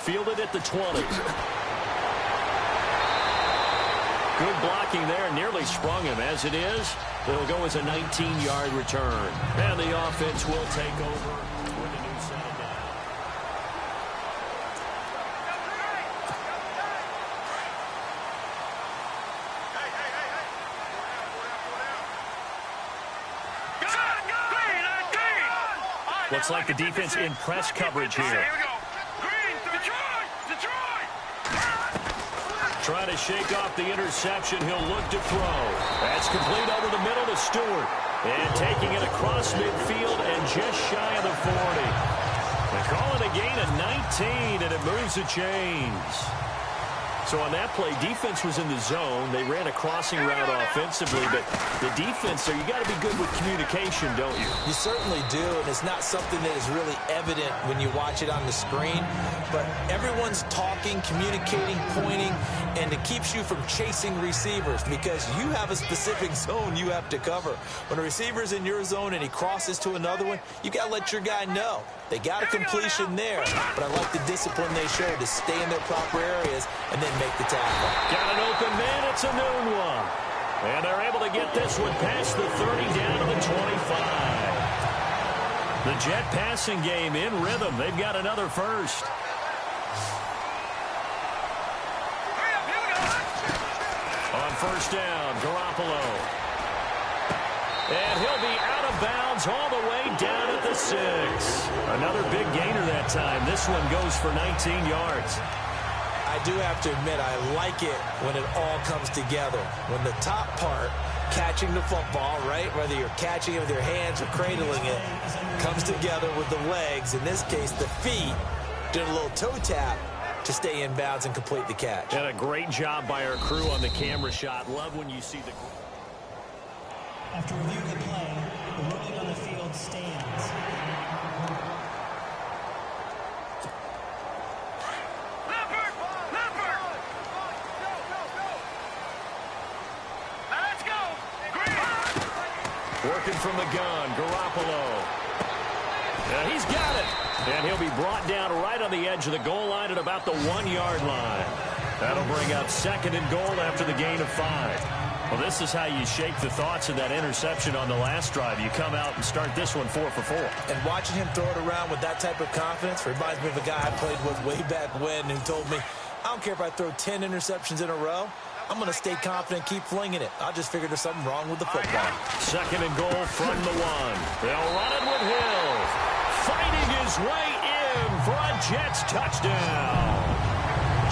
Fielded at the 20. Good blocking there, nearly sprung him. As it is, it'll go as a 19-yard return. And the offense will take over with a new set of downs. Looks like the defense in press coverage here. Trying to shake off the interception. He'll look to throw. That's complete over the middle to Stewart. And taking it across midfield and just shy of the 40. They call it a gain of 19, and it moves the chains. So on that play, defense was in the zone. They ran a crossing route offensively, but the defense there, you got to be good with communication, don't you? You certainly do, and it's not something that is really evident when you watch it on the screen. But everyone's talking, communicating, pointing, and it keeps you from chasing receivers because you have a specific zone you have to cover. When a receiver's in your zone and he crosses to another one, you got to let your guy know. They got a completion there, but I like the discipline they showed to stay in their proper areas and then make the tackle. Got an open man. It's a noon one. And they're able to get this one past the 30 down to the 25. The Jet passing game in rhythm. They've got another first. On first down, Garoppolo. And he'll be out of bounds all the way down at the 6. Another big gainer that time. This one goes for 19 yards. I do have to admit, I like it when it all comes together. When the top part, catching the football, right, whether you're catching it with your hands or cradling it, comes together with the legs. In this case, the feet, did a little toe tap to stay in bounds and complete the catch. And a great job by our crew on the camera shot. Love when you see the... After reviewing the play, the ruling on the field stands. Let's go. Working from the gun, Garoppolo. Yeah, he's got it. And he'll be brought down right on the edge of the goal line at about the 1-yard line. That'll bring up 2nd and goal after the gain of 5. Well, this is how you shake the thoughts of that interception on the last drive. You come out and start this one 4 for 4. And watching him throw it around with that type of confidence reminds me of a guy I played with way back when who told me, I don't care if I throw 10 interceptions in a row. I'm going to stay confident, keep flinging it. I just figured there's something wrong with the football. 2nd and goal from the 1. They'll run it with Hill. Fighting his way in for a Jets touchdown.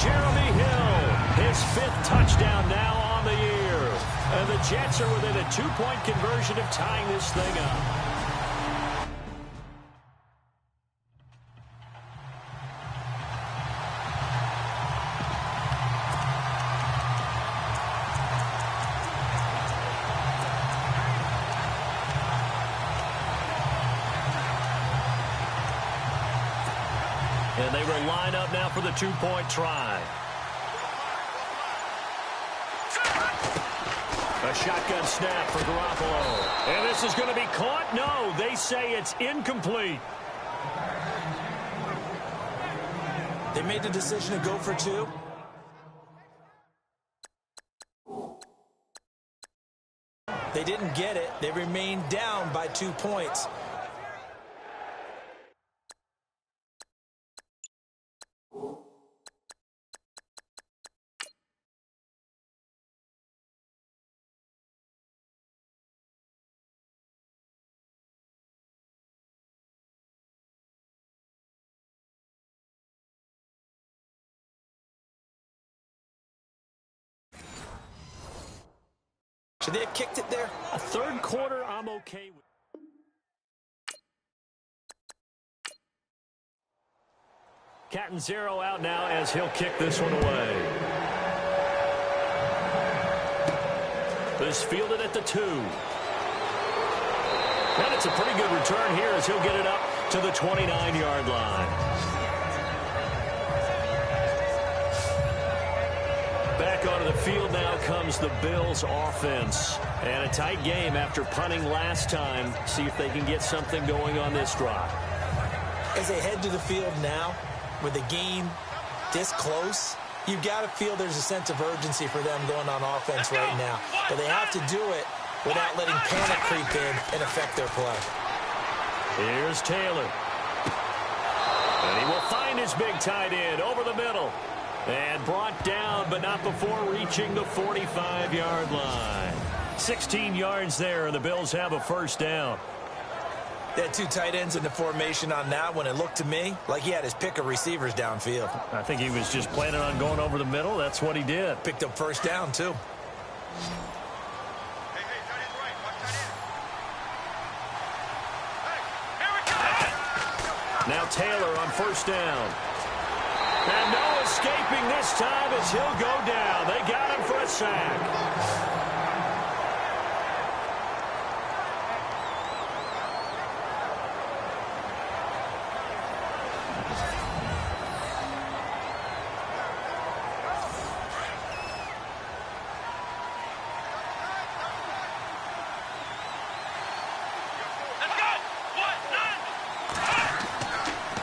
Jeremy Hill, his 5th touchdown now on the year. And the Jets are within a 2-point conversion of tying this thing up. And they will line up now for the 2-point try. A shotgun snap for Garoppolo. And this is going to be caught. No, they say it's incomplete. They made the decision to go for 2. They didn't get it. They remained down by 2 points. Should they have kicked it there? A 3rd quarter, I'm okay with. Catanzaro out now as he'll kick this one away. This fielded at the 2. And it's a pretty good return here as he'll get it up to the 29-yard line. Back onto the field now comes the Bills offense. And a tight game after punting last time. See if they can get something going on this drive. As they head to the field now, with the game this close, you've got to feel there's a sense of urgency for them going on offense right now. But they have to do it without letting panic creep in and affect their play. Here's Taylor. And he will find his big tight end over the middle. And brought down, but not before reaching the 45-yard line. 16 yards there, and the Bills have a first down. They had 2 tight ends in the formation on that one. It looked to me like he had his pick of receivers downfield. I think he was just planning on going over the middle. That's what he did. Picked up first down, too. Now Taylor on first down. And no escaping this time as he'll go down. They got him for a sack.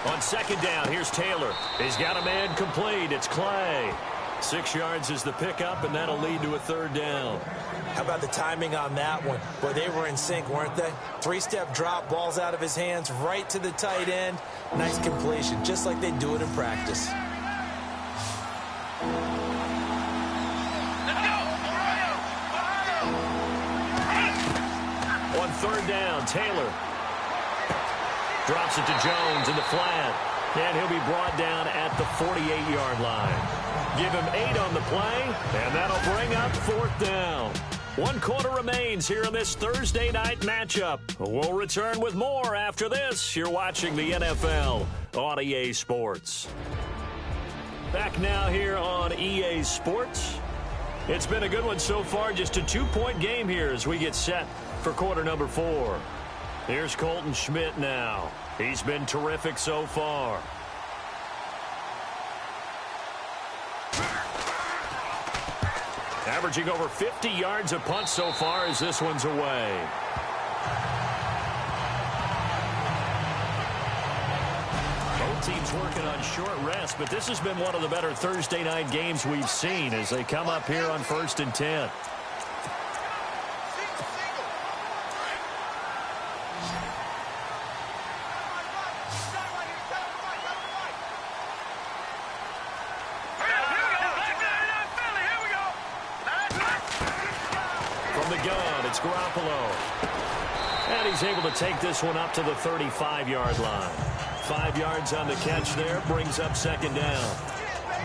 On second down, here's Taylor. He's got a man complete. It's Clay. 6 yards is the pickup, and that'll lead to a third down. How about the timing on that one? Boy, they were in sync, weren't they? 3-step drop, ball's out of his hands, right to the tight end. Nice completion, just like they do it in practice. On third down, Taylor drops it to Jones in the flat. And he'll be brought down at the 48-yard line. Give him 8 on the play, and that'll bring up fourth down. 1 quarter remains here in this Thursday night matchup. We'll return with more after this. You're watching the NFL on EA Sports. Back now here on EA Sports. It's been a good one so far. Just a 2-point game here as we get set for quarter number 4. Here's Colton Schmidt now. He's been terrific so far. Averaging over 50 yards a punt so far as this one's away. Both teams working on short rest, but this has been one of the better Thursday night games we've seen as they come up here on 1st and 10. And he's able to take this one up to the 35-yard line. 5 yards on the catch there, brings up second down.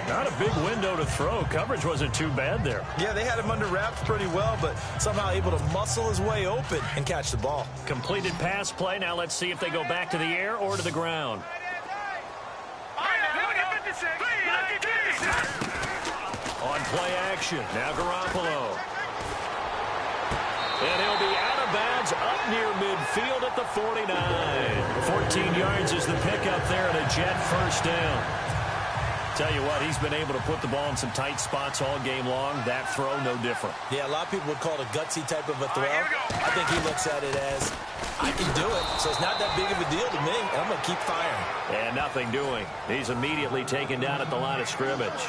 Not a big window to throw. Coverage wasn't too bad there. Yeah, they had him under wraps pretty well, but somehow able to muscle his way open and catch the ball. Completed pass play. Now let's see if they go back to the air or to the ground. On play action, now Garoppolo. And he'll be out of bounds up near midfield at the 49. 14 yards is the pickup there and a Jet first down. Tell you what, he's been able to put the ball in some tight spots all game long. That throw, no different. Yeah, a lot of people would call it a gutsy type of a throw. I think he looks at it as, I can do it, so it's not that big of a deal to me, and I'm going to keep firing. And nothing doing. He's immediately taken down at the line of scrimmage.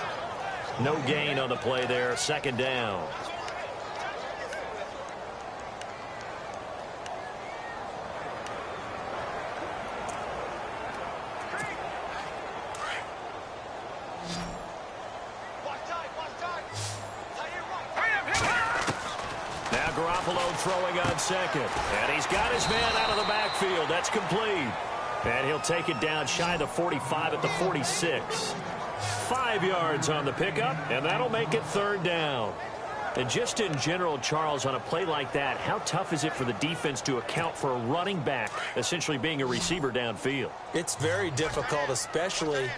No gain on the play there, second down. Throwing on second. And he's got his man out of the backfield. That's complete. And he'll take it down shy of the 45 at the 46. 5 yards on the pickup, and that'll make it third down. And just in general, Charles, on a play like that, how tough is it for the defense to account for a running back essentially being a receiver downfield? It's very difficult, especially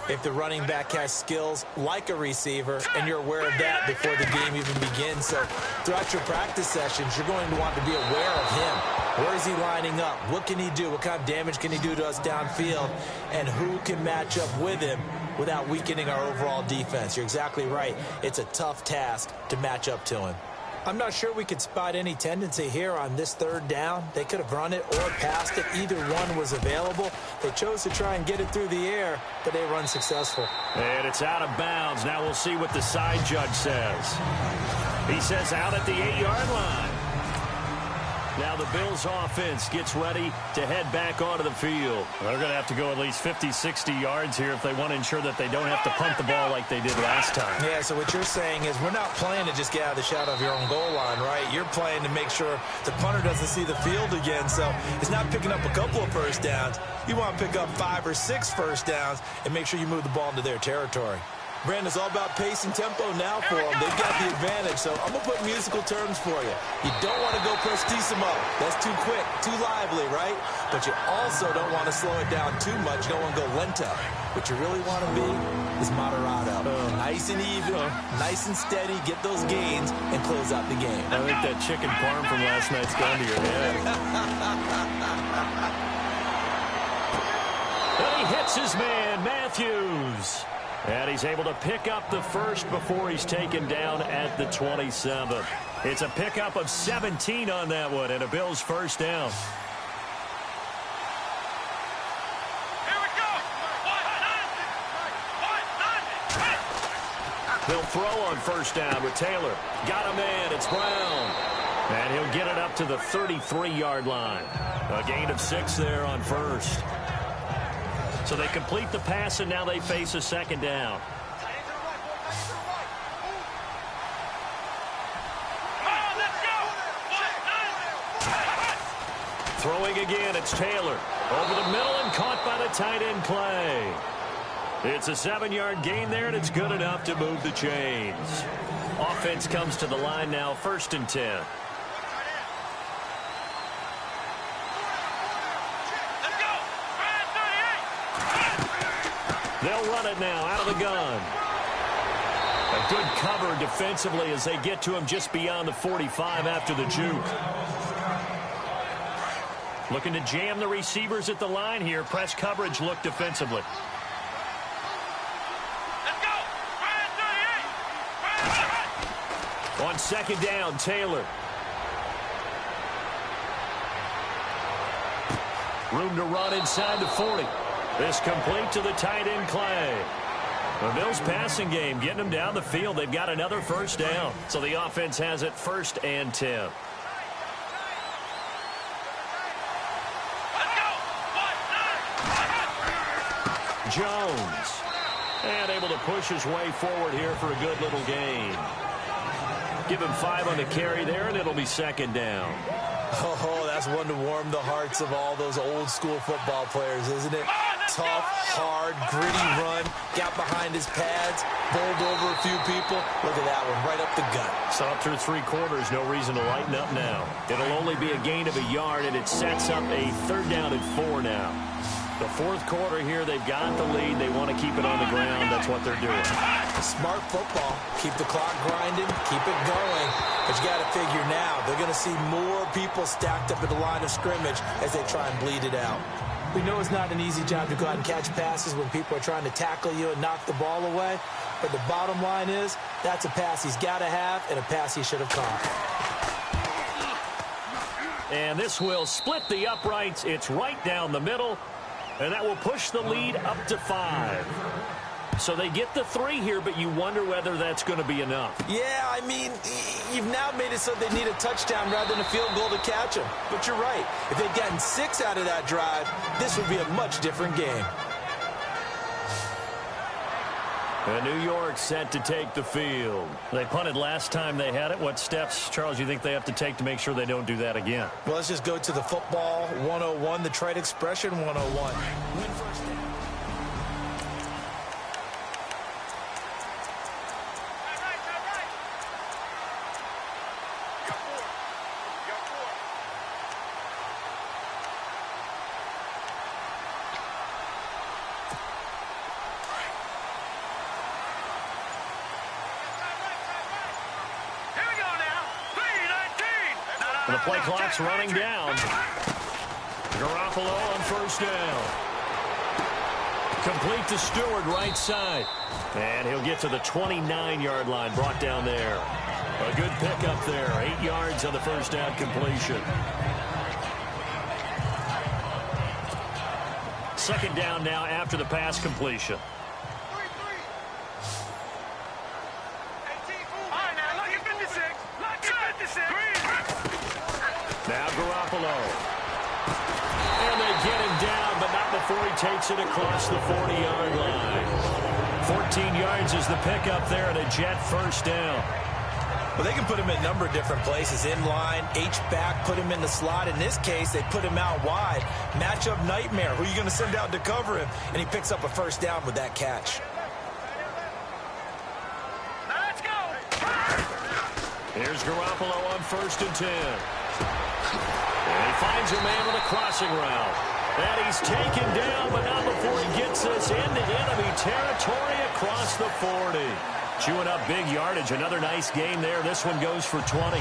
if the running back has skills like a receiver, and you're aware of that before the game even begins. So throughout your practice sessions, you're going to want to be aware of him. Where is he lining up? What can he do? What kind of damage can he do to us downfield? And who can match up with him without weakening our overall defense? You're exactly right. It's a tough task to match up to him. I'm not sure we could spot any tendency here on this third down. They could have run it or passed it. Either one was available. They chose to try and get it through the air, but they were unsuccessful. And it's out of bounds. Now we'll see what the side judge says. He says out at the 8-yard line. Now the Bills offense gets ready to head back onto the field. They're going to have to go at least 50, 60 yards here if they want to ensure that they don't have to punt the ball like they did last time. Yeah, so what you're saying is we're not playing to just get out of the shadow of your own goal line, right? You're playing to make sure the punter doesn't see the field again. So it's not picking up a couple of first downs. You want to pick up 5 or 6 first downs and make sure you move the ball into their territory. Brandon, it's all about pace and tempo now for them. They've got the advantage, so I'm going to put musical terms for you. You don't want to go prestissimo. That's too quick, too lively, right? but you also don't want to slow it down too much. You don't want to go lento. What you really want to be is moderado. Nice and even, nice and steady, get those gains, and close out the game. I think that chicken parm from last night's gone to your head. And he hits his man, Matthews. And he's able to pick up the first before he's taken down at the 27. It's a pickup of 17 on that one, and a Bills first down. They'll throw on first down with Taylor. Got a man. It's Brown. And he'll get it up to the 33-yard line. A gain of 6 there on first. So they complete the pass, and now they face a second down. Throwing again, it's Taylor. Over the middle and caught by the tight end Clay. It's a 7-yard gain there, and it's good enough to move the chains. Offense comes to the line now, 1st and 10. They'll run it now out of the gun. A good cover defensively as they get to him just beyond the 45 after the juke. Looking to jam the receivers at the line here. Press coverage look defensively. On second down, Taylor. Room to run inside the 40. This complete to the tight end, Clay. The Bills passing game getting them down the field. They've got another first down. So the offense has it 1st and 10. Jones. And able to push his way forward here for a good little gain. Give him 5 on the carry there, and it'll be second down. Oh, that's one to warm the hearts of all those old school football players, isn't it? Tough, hard, gritty run. Got behind his pads, bowled over a few people. Look at that one, right up the gut. So up through 3 quarters, no reason to lighten up now. It'll only be a gain of a yard, and it sets up a 3rd down and 4 now. The 4th quarter here, they've got the lead. They want to keep it on the ground. That's what they're doing. Smart football. Keep the clock grinding. Keep it going. But you got to figure now, they're going to see more people stacked up at the line of scrimmage as they try and bleed it out. We know it's not an easy job to go out and catch passes when people are trying to tackle you and knock the ball away. But the bottom line is, that's a pass he's got to have and a pass he should have caught. And this will split the uprights. It's right down the middle. And that will push the lead up to 5. So they get the 3 here, but you wonder whether that's going to be enough. Yeah, I mean, you've now made it so they need a touchdown rather than a field goal to catch them. But you're right. If they'd gotten 6 out of that drive, this would be a much different game. And New York set to take the field. They punted last time they had it. What steps, Charles, you think they have to take to make sure they don't do that again? Well, let's just go to the football 101, the trade expression 101. Win first down. And the play clock's running down. Garoppolo on first down. Complete to Stewart, right side. And he'll get to the 29-yard line, brought down there. A good pickup there. 8 yards on the first down completion. Second down now after the pass completion. Now Garoppolo. And they get him down, but not before he takes it across the 40-yard line. 14 yards is the pickup there and a Jet first down. Well, they can put him in a number of different places. In line, H-back, put him in the slot. In this case, they put him out wide. Matchup nightmare. Who are you going to send out to cover him? And he picks up a first down with that catch. Let's go. Here's Garoppolo on 1st and 10. And he finds a man with a crossing route. And he's taken down, but not before he gets us into enemy territory across the 40. Chewing up big yardage. Another nice gain there. This one goes for 20.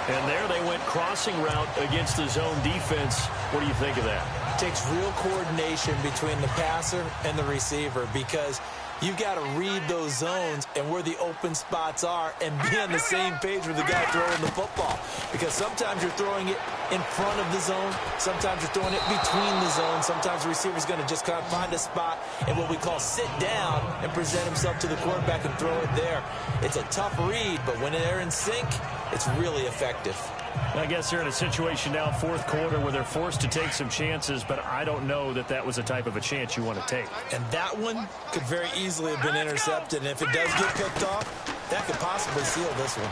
And there they went crossing route against the zone defense. What do you think of that? It takes real coordination between the passer and the receiver because you've got to read those zones and where the open spots are and be on the same page with the guy throwing the football. Because sometimes you're throwing it in front of the zone. Sometimes you're throwing it between the zones. Sometimes the receiver's going to just kind of find a spot and what we call sit down and present himself to the quarterback and throw it there. It's a tough read, but when they're in sync, it's really effective. I guess they're in a situation now, fourth quarter, where they're forced to take some chances, but I don't know that that was the type of a chance you want to take. And that one could very easily have been intercepted, and if it does get picked off, that could possibly seal this one.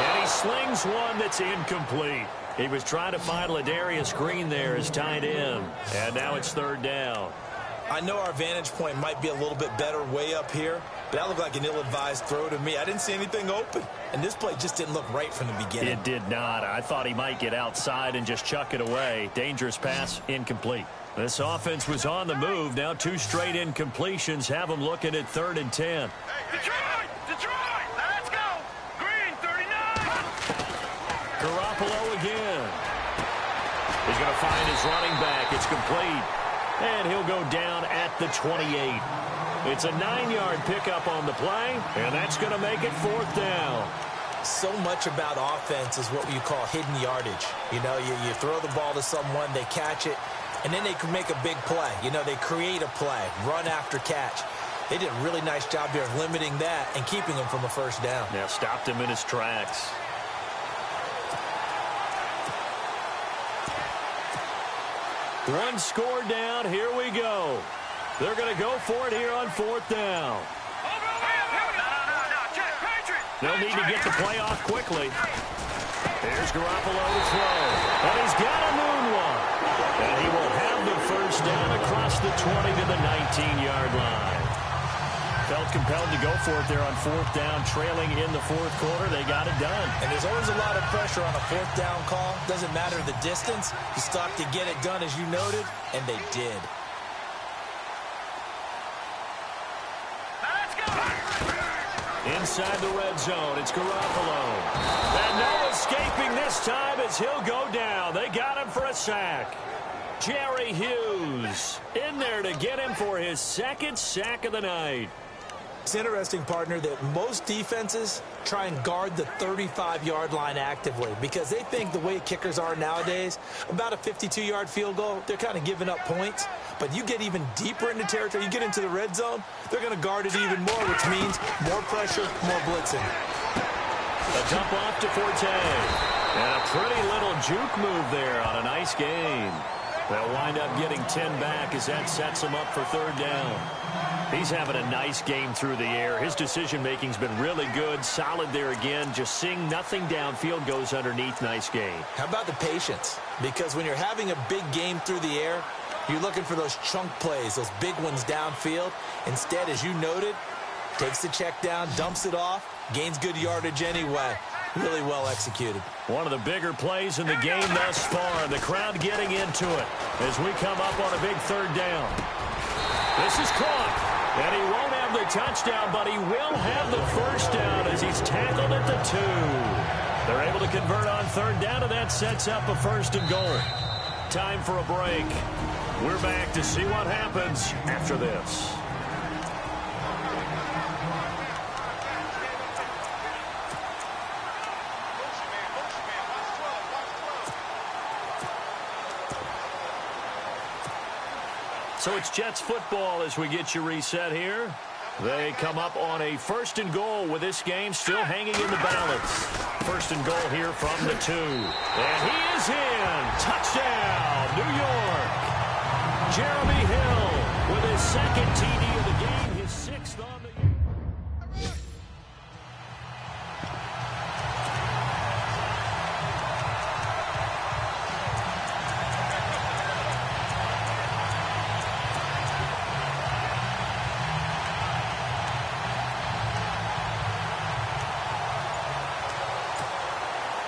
And he slings one that's incomplete. He was trying to find Ladarius Green there as tight end, and now it's third down. I know our vantage point might be a little bit better way up here, but that looked like an ill-advised throw to me. I didn't see anything open, and this play just didn't look right from the beginning. It did not. I thought he might get outside and just chuck it away. Dangerous pass, incomplete. This offense was on the move. Now 2 straight incompletions have them looking at 3rd and 10. Detroit! Detroit! Let's go! Green, 39! Garoppolo again. He's going to find his running back. It's complete. And he'll go down at the 28. It's a 9-yard pickup on the play, and that's going to make it 4th down. So much about offense is what you call hidden yardage. You know, you throw the ball to someone, they catch it, and then they can make a big play. You know, they create a play, run after catch. They did a really nice job here of limiting that and keeping him from a first down. Yeah, stopped him in his tracks. One score down. Here we go. They're going to go for it here on 4th down. They'll need to get the play off quickly. Here's Garoppolo to throw. And he's got a moonwalk. And he will have the first down across the 20 to the 19-yard line. Felt compelled to go for it there on 4th down, trailing in the 4th quarter. They got it done. And there's always a lot of pressure on a 4th down call. Doesn't matter the distance. You stop to get it done, as you noted, and they did. Inside the red zone, it's Garoppolo. And no escaping this time as he'll go down. They got him for a sack. Jerry Hughes in there to get him for his 2nd sack of the night. It's interesting, partner, that most defenses try and guard the 35-yard line actively because they think the way kickers are nowadays, about a 52-yard field goal, they're kind of giving up points. But you get even deeper into territory, you get into the red zone, they're going to guard it even more, which means more pressure, more blitzing. A dump off to Forte. And a pretty little juke move there on a nice game. They'll wind up getting 10 back as that sets him up for 3rd down. He's having a nice game through the air. His decision-making's been really good. Solid there again. Just seeing nothing downfield goes underneath. Nice game. How about the patience? Because when you're having a big game through the air, you're looking for those chunk plays, those big ones downfield. Instead, as you noted, takes the check down, dumps it off, gains good yardage anyway. Really well executed. One of the bigger plays in the game thus far. The crowd getting into it as we come up on a big 3rd down. This is caught. And he won't have the touchdown, but he will have the first down as he's tackled at the 2. They're able to convert on 3rd down, and that sets up a 1st and goal. Time for a break. We're back to see what happens after this. So it's Jets football as we get you reset here. They come up on a 1st and goal with this game still hanging in the balance. 1st and goal here from the 2. And he is in. Touchdown, New York. Jeremy Hill with his 2nd TD of the game, his 6th on the year.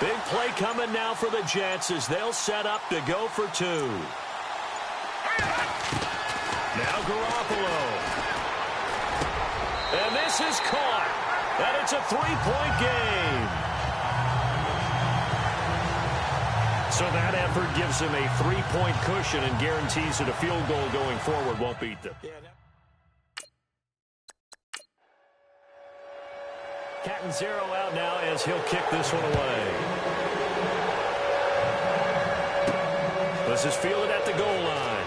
Big play coming now for the Jets as they'll set up to go for two. Now Garoppolo. And this is caught. And it's a three-point game. So that effort gives him a three-point cushion and guarantees that a field goal going forward won't beat them. Catanzaro out now as he'll kick this one away. This is fielded at the goal line.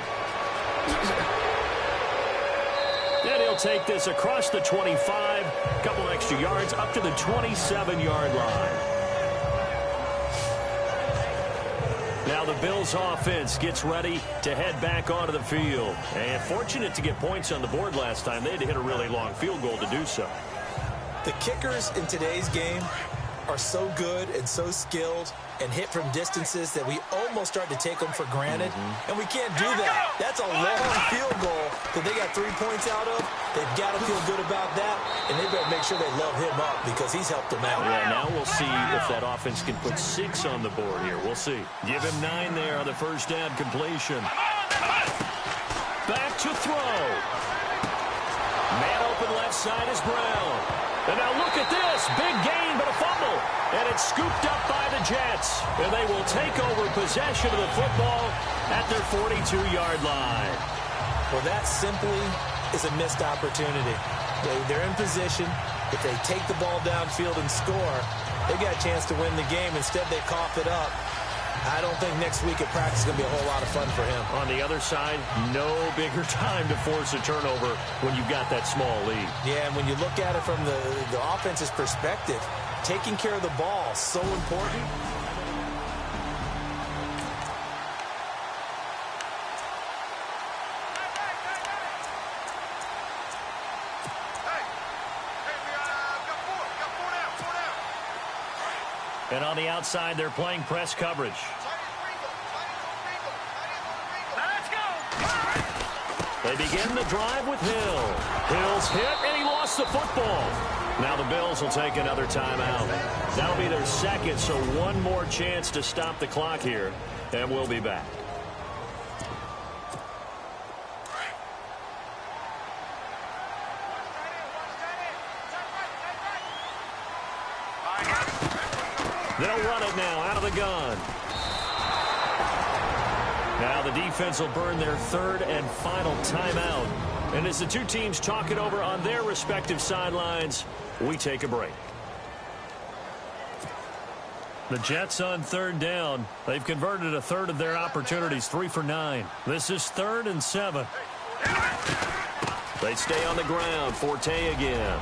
And he'll take this across the 25, a couple extra yards up to the 27-yard line. Now the Bills offense gets ready to head back onto the field. And fortunate to get points on the board last time. They had to hit a really long field goal to do so. The kickers in today's game are so good and so skilled and hit from distances that we almost start to take them for granted. And we can't do that. That's a long field goal that they got 3 points out of. They've got to feel good about that, and they better make sure they love him up because he's helped them out. Yeah, now we'll see if that offense can put 6 on the board here. We'll see. Give him 9 there on the first down completion. Back to throw. Man open left side is Brown. And now look at this. Big gain, but a fumble. And it's scooped up by the Jets. And they will take over possession of the football at their 42-yard line. Well, that simply is a missed opportunity. They're in position. If they take the ball downfield and score, they got a chance to win the game. Instead, they cough it up. I don't think next week at practice is going to be a whole lot of fun for him. On the other side, no bigger time to force a turnover when you've got that small lead. Yeah, and when you look at it from the offense's perspective, taking care of the ball is so important. And on the outside, they're playing press coverage. Let's go. They begin the drive with Hill. Hill's hit, and he lost the football. Now the Bills will take another timeout. That'll be their second, so one more chance to stop the clock here, and we'll be back. They'll run it now out of the gun. Now the defense will burn their third and final timeout. And as the two teams talk it over on their respective sidelines, we take a break. The Jets on third down. They've converted a third of their opportunities, 3 for 9. This is 3rd and 7. They stay on the ground. Forte again.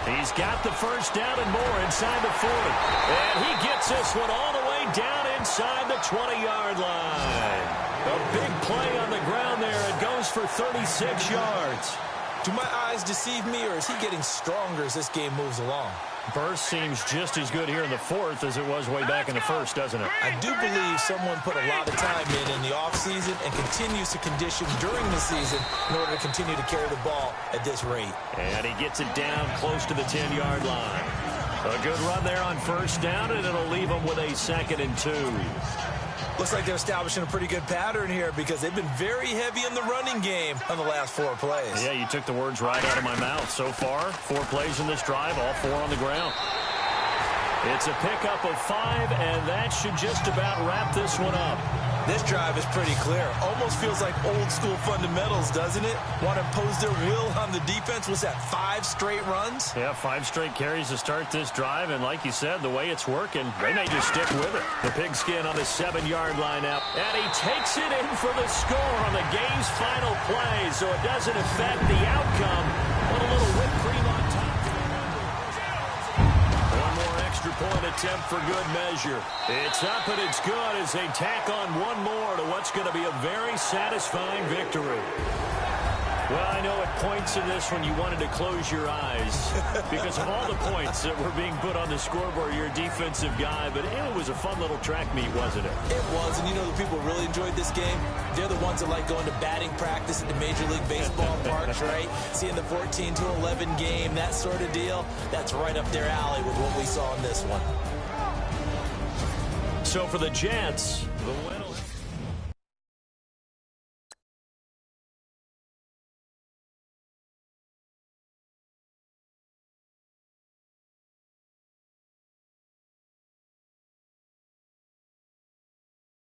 He's got the first down and more inside the 40. And he gets this one all the way down inside the 20-yard line. A big play on the ground there. It goes for 36 yards. Do my eyes deceive me, or is he getting stronger as this game moves along? Burst seems just as good here in the 4th as it was way back in the 1st, doesn't it? I do believe someone put a lot of time in the offseason and continues to condition during the season in order to continue to carry the ball at this rate. And he gets it down close to the 10-yard line. A good run there on first down, and it'll leave them with a 2nd and 2. Looks like they're establishing a pretty good pattern here because they've been very heavy in the running game on the last 4 plays. Yeah, you took the words right out of my mouth. So far, 4 plays in this drive, all 4 on the ground. It's a pickup of 5, and that should just about wrap this one up. This drive is pretty clear. Almost feels like old-school fundamentals, doesn't it? Want to impose their will on the defense. Was that 5 straight runs? Yeah, 5 straight carries to start this drive, and like you said, the way it's working, they may just stick with it. The pigskin on the 7-yard line now, and he takes it in for the score on the game's final play, so it doesn't affect the outcome. Put a little whipped cream on top. One more extra point attempt for good measure. It's up and it's good as they tack on one more to what's going to be a very satisfying victory. Well, I know at points in this one you wanted to close your eyes because of all the points that were being put on the scoreboard. You're a defensive guy, but it was a fun little track meet, wasn't it? It was, and you know the people who really enjoyed this game? They're the ones that like going to batting practice at the Major League Baseball parks, right? Seeing the 14-11 game, that sort of deal. That's right up their alley with what we saw in this one. So for the Jets, the win.